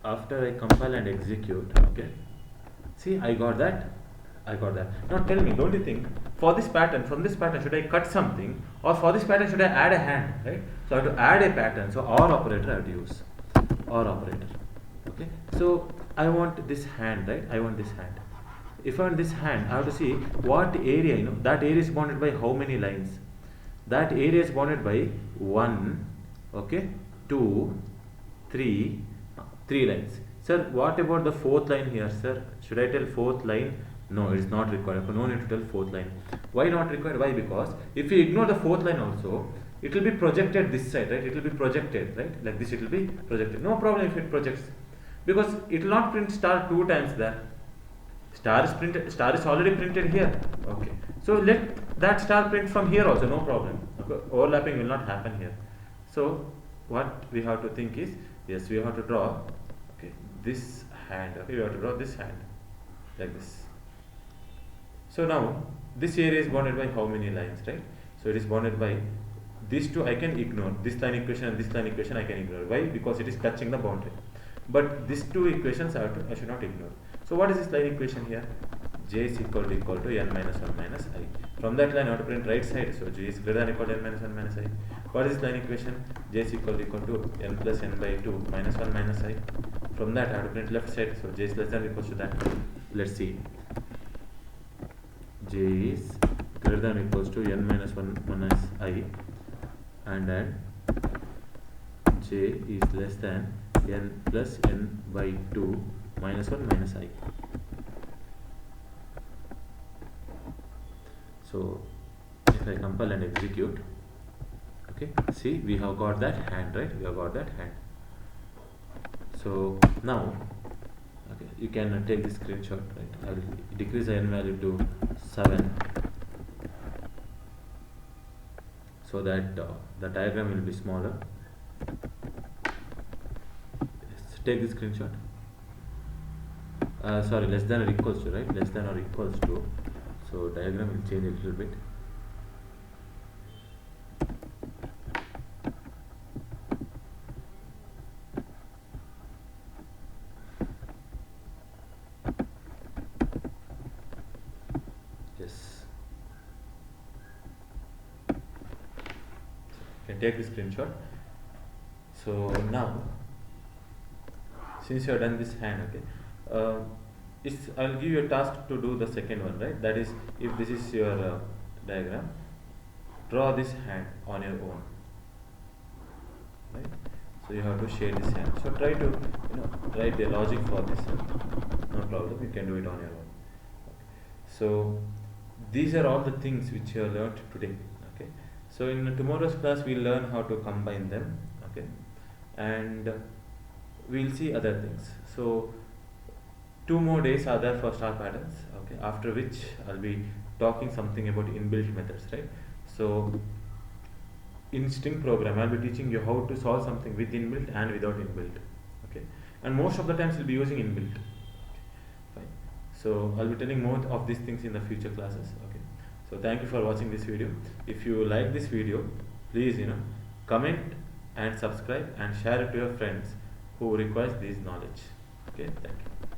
after I compile and execute, okay, see, I got that. Now tell me, don't you think for this pattern, from this pattern, should I cut something, or for this pattern should I add a hand, right? So I have to add a pattern. So OR operator I have to use. OR operator. Okay. So I want this hand, right? I want this hand. If I want this hand, I have to see what area, that area is bounded by how many lines. That area is bounded by 1, okay, 2, 3 lines. Sir, what about the fourth line here, sir? Should I tell fourth line? No, it is not required. No need to tell fourth line. Why not required? Why? Because if you ignore the fourth line also, it will be projected this side, right? It will be projected, right? Like this, it will be projected. No problem if it projects, because it will not print star 2 times there. Star is printed. Star is already printed here. Okay. So let that star print from here also. No problem. Okay. Overlapping will not happen here. So what we have to think is, yes, we have to draw. Okay, this hand. Okay, we have to draw this hand like this. So now this area is bounded by how many lines, right? So it is bounded by these two. I can ignore this line equation and this line equation. I can ignore. Why? Because it is touching the boundary. But these two equations I should not ignore. So what is this line equation here? J is equal to n minus 1 minus I. From that line I have to print right side. So J is greater than equal to n minus 1 minus I. What is this line equation? J is equal to n plus n by 2 minus 1 minus I. From that I have to print left side. So J is less than or equal to that. Let's see. J is greater than or equals to n minus 1 minus I, and then J is less than n plus n by 2 minus 1 minus I. So if I compile and execute, okay, see, we have got that hand, right? We have got that hand. So now, okay, you can take this screenshot, right? I will decrease the n value to 7 so that the diagram will be smaller. Yes, take this screenshot. Sorry, less than or equals to, right? Less than or equals to. So diagram will change a little bit. Yes. You can take the screenshot. So now, since you have done this hand, okay, I'll give you a task to do the second one, right? That is, if this is your diagram, draw this hand on your own, right? So you have to shade this hand. So try to write the logic for this. No problem, you can do it on your own. Okay. So these are all the things which you have learned today. Okay. So in tomorrow's class we'll learn how to combine them. Okay, and we'll see other things. So 2 more days are there for star patterns, okay, after which I'll be talking something about inbuilt methods, right? So in string program I'll be teaching you how to solve something with inbuilt and without inbuilt, okay, and most of the times we'll be using inbuilt. Okay, fine. So I'll be telling more of these things in the future classes. Okay, so thank you for watching this video. If you like this video, please comment and subscribe and share it to your friends who requires this knowledge. Okay, thank you.